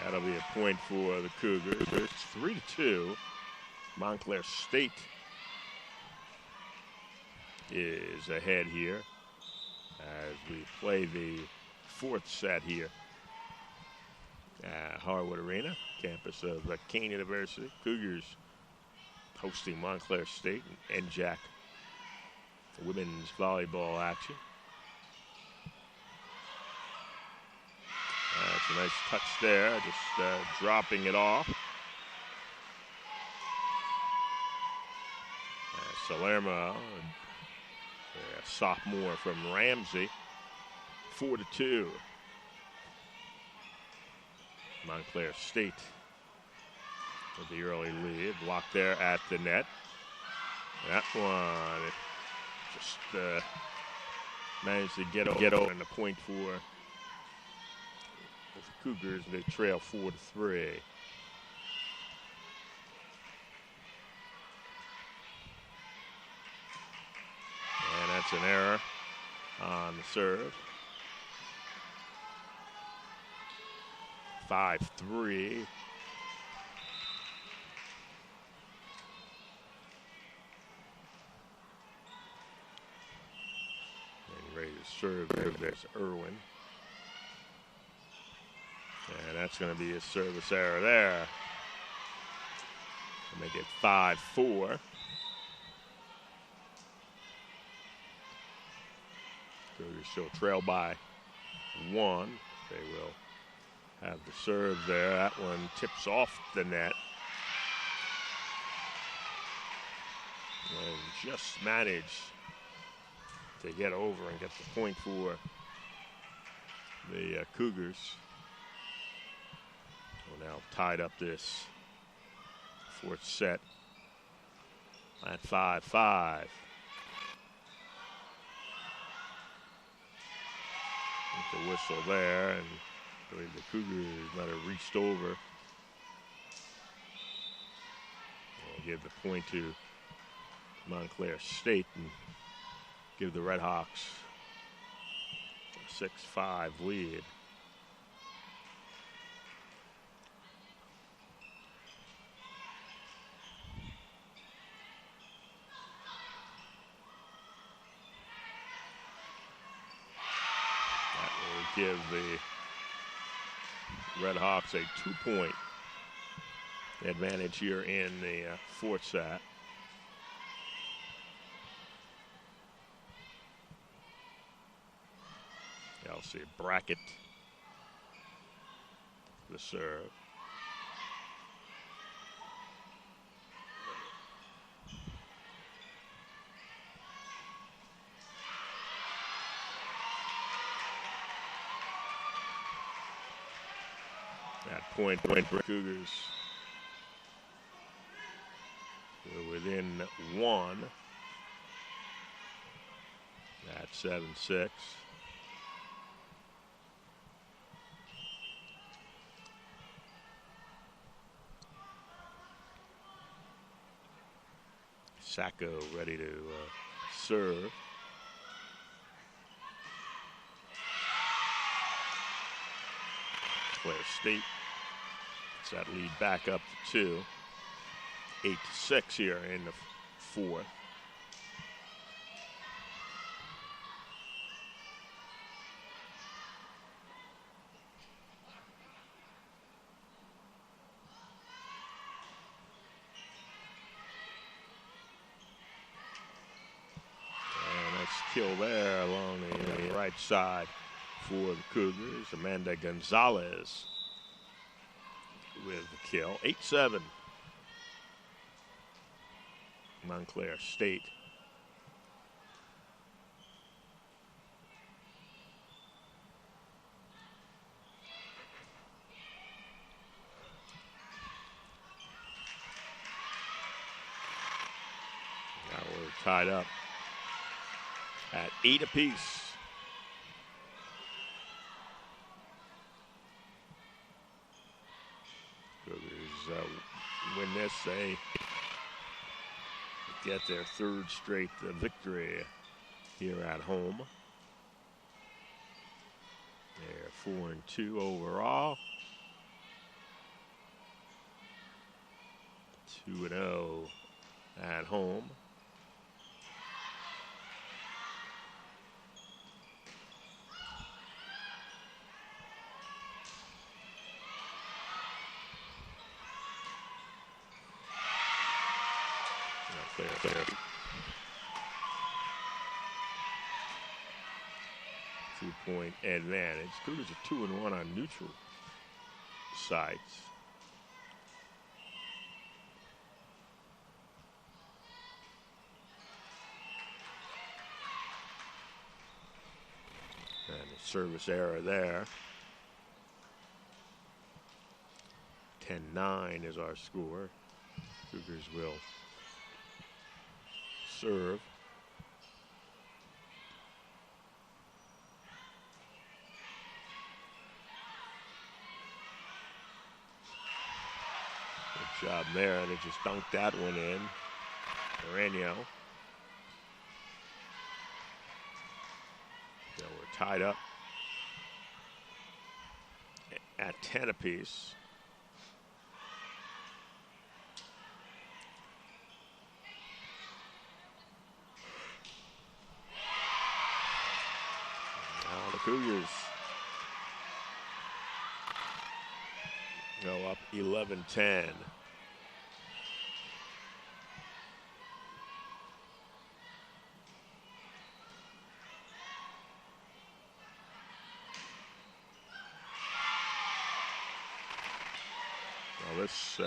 That'll be a point for the Cougars. It's 3-2. Montclair State is ahead here as we play the fourth set here at Harwood Arena, campus of Kean University. Cougars hosting Montclair State and NJAC women's volleyball action. That's a nice touch there, just dropping it off. Salermo, a sophomore from Ramsey, 4-2. Montclair State with the early lead. Block there at the net. That one just managed to get over, and the point for the Cougars. They trail 4-3. And that's an error on the serve. 5-3. And ready to serve there. There's Irwin. And that's going to be a service error there. Make it 5-4. Cougars still trail by 1. They will have the serve there. That one tips off the net. And just managed to get over and get the point for the Cougars. We're now tied up this fourth set at 5-5. The whistle there, and I believe the Cougars might have reached over. We'll give the point to Montclair State and give the Red Hawks a 6-5 lead. give the Red Hawks a 2-point advantage here in the fourth set. Elsie Brackett, the serve. That point for Cougars. We're within one. At 7-6. Sacco ready to serve. Montclair State gets that lead back up to 2. 8-6 here in the fourth. Kill there along the right side for the Cougars. Amanda Gonzalez with the kill. 8-7. Montclair State. Now we're tied up at 8 apiece. Cougars win this, they get their third straight victory here at home. They're 4-2 overall. 2-0 at home. There. 2-point advantage. Cougars are 2-1 on neutral sites. And a service error there. 10-9 is our score. Cougars will serve. Good job there. They just dunked that one in. Moreno. So we're tied up at 10 apiece. Cougars go up 11-10. Well, this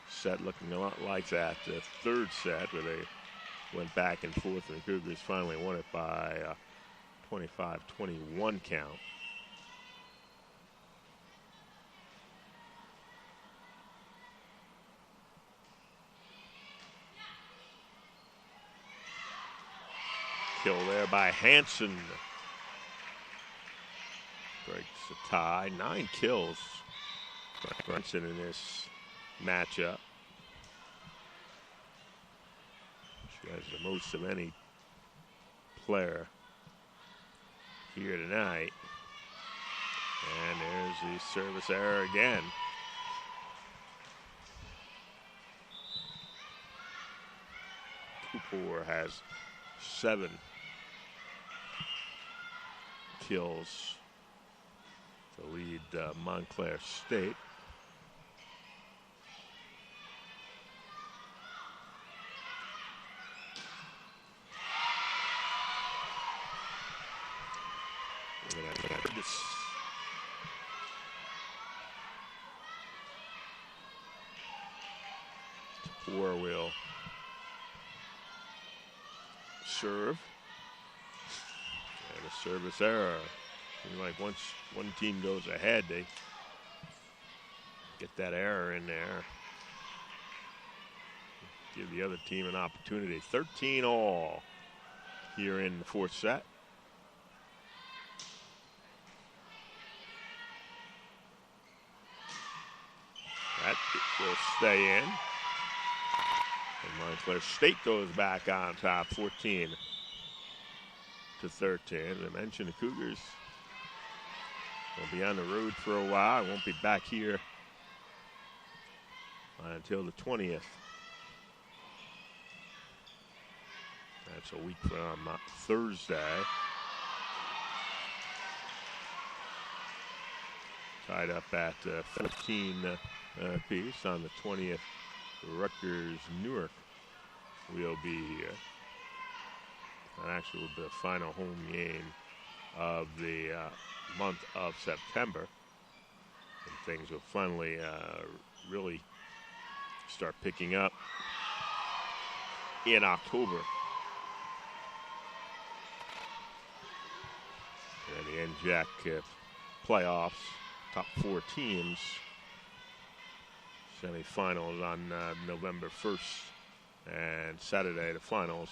set looking a lot like that third set where they went back and forth, and the Cougars finally won it by 25-21 count. Kill there by Hansen. Breaks the tie. 9 kills for Hansen in this matchup. She has the most of any player here tonight. And there's the service error again. Cooper has 7 kills to lead Montclair State. Four will serve. And a service error. Seems like once one team goes ahead, they get that error in there. Give the other team an opportunity. 13-all here in the fourth set. That will stay in. And Montclair State goes back on top, 14-13. I mentioned the Cougars will be on the road for a while. Won't be back here until the 20th. That's a week from Thursday. Tied up at 14 apiece on the 20th. Rutgers Newark will be here. That actually will be the final home game of the month of September. And things will finally really start picking up in October. And the NJAC playoffs, top four teams. Semifinals on November 1st, and Saturday the finals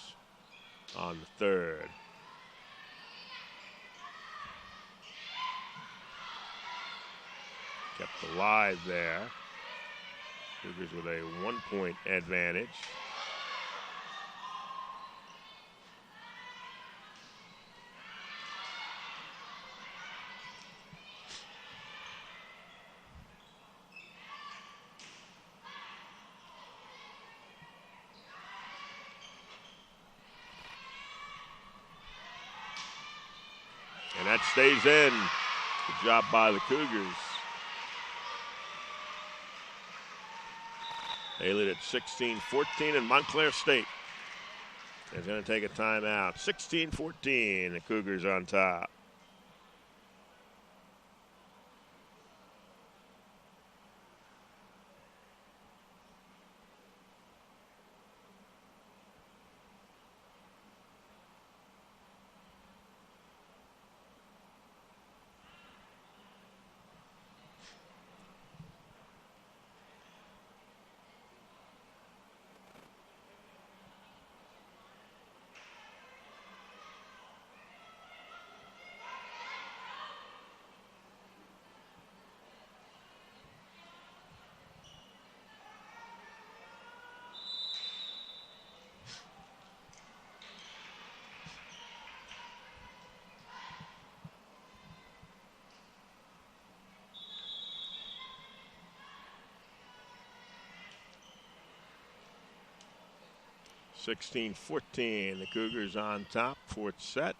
on the 3rd. Kept alive there. Cougars with a 1-point advantage. And that stays in. Good job by the Cougars. They lead at 16-14, and Montclair State is going to take a timeout. 16-14, the Cougars on top. (16-14), the Cougars on top, fourth set.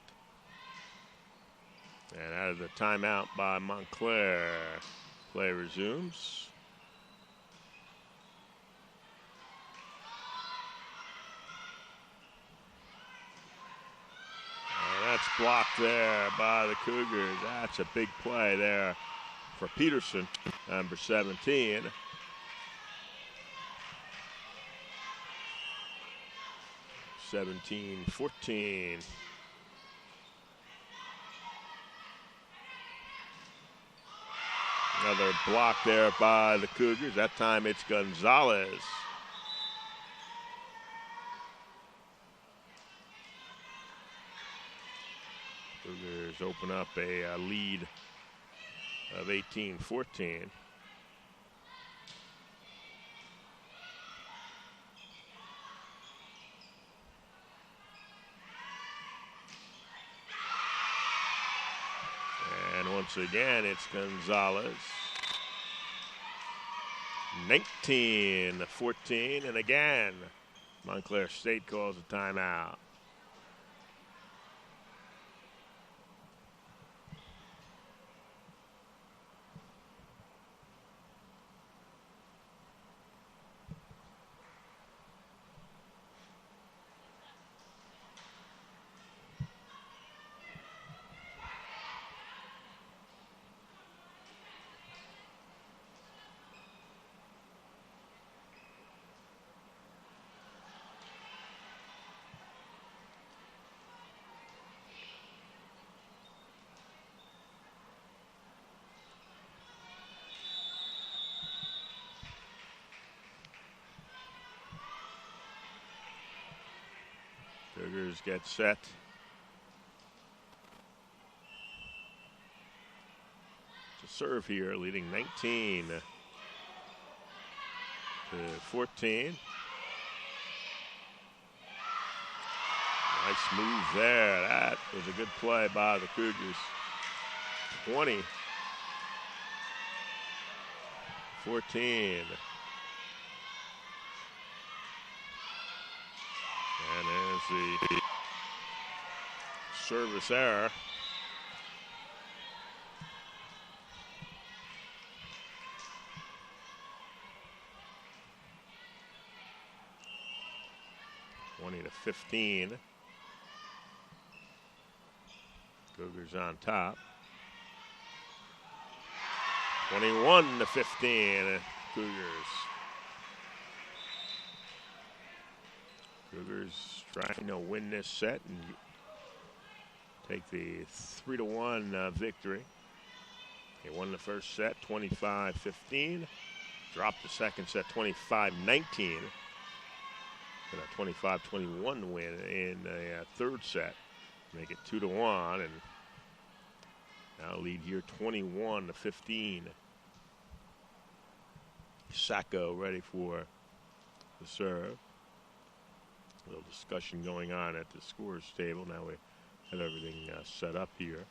And out of the timeout by Montclair, play resumes. And that's blocked there by the Cougars. That's a big play there for Peterson, number 17. 17-14. Another block there by the Cougars. That time it's Gonzalez. Cougars open up a lead of 18-14. Once again, it's Gonzalez. 19-14, and again, Montclair State calls a timeout. Cougars get set. To serve here, leading 19 to 14. Nice move there. That was a good play by the Cougars. 20, 14. And there's the service error. To 15. Cougars on top. 21 to 15. Cougars. Cougars trying to win this set and take the 3-1 victory. They won the first set 25-15. Dropped the second set 25-19. And a 25-21 win in the third set. Make it 2-1 and now lead here 21-15. Sacco ready for the serve. A little discussion going on at the scorer's table. Now we have everything set up here.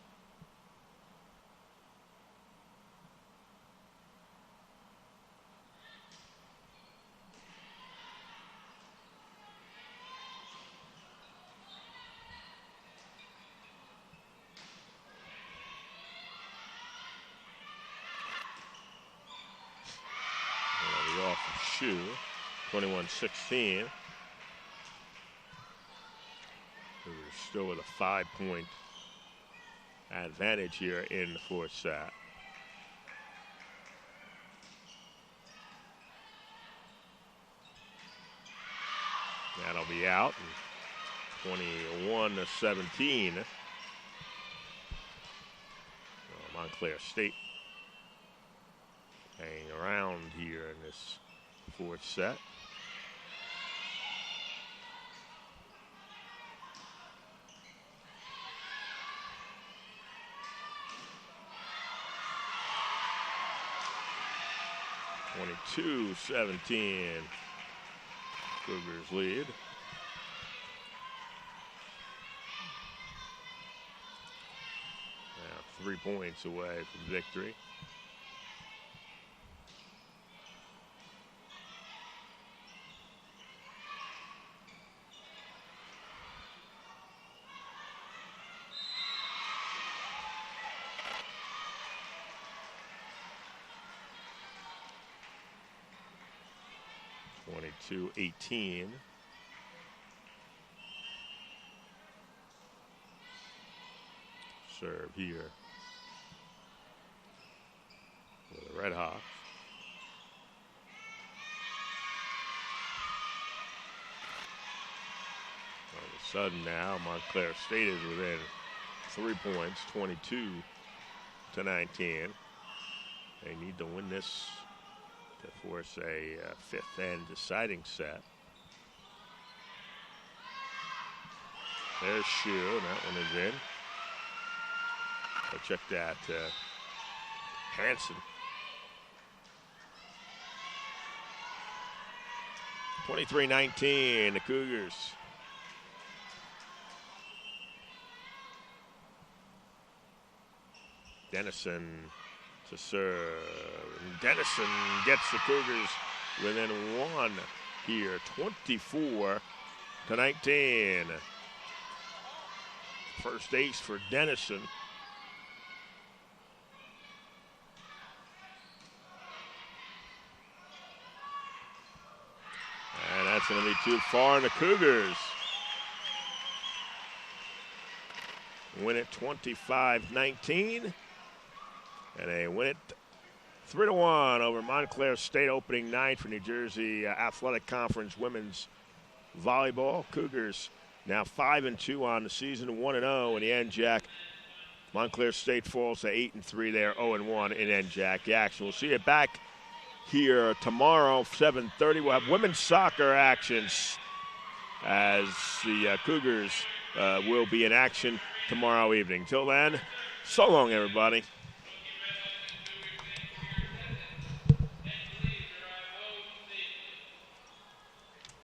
Shoe, 21-16. We're still with a 5-point advantage here in the fourth set. That'll be out. 21-17. Montclair State hanging around here in this fourth set. Twenty-two 17. Cougars lead. Now 3 points away from victory. To 18. Serve here for the Red Hawks. All of a sudden now Montclair State is within 3 points, 22-19. They need to win this to force a fifth and deciding set. There's Shoe, and that one is in. I'll check that. Hansen. 23-19, the Cougars. Dennison to serve. Dennison gets the Cougars within one here, 24-19. First ace for Dennison. And that's going to be too far, and the Cougars win it 25-19. And they win it 3-1 over Montclair State, opening night for New Jersey Athletic Conference women's volleyball. Cougars now 5-2 on the season, 1-0 in the NJAC. Montclair State falls to 8-3 there, 0-1 in NJAC action. We'll see you back here tomorrow, 7:30. We'll have women's soccer actions as the Cougars will be in action tomorrow evening. Till then, so long, everybody.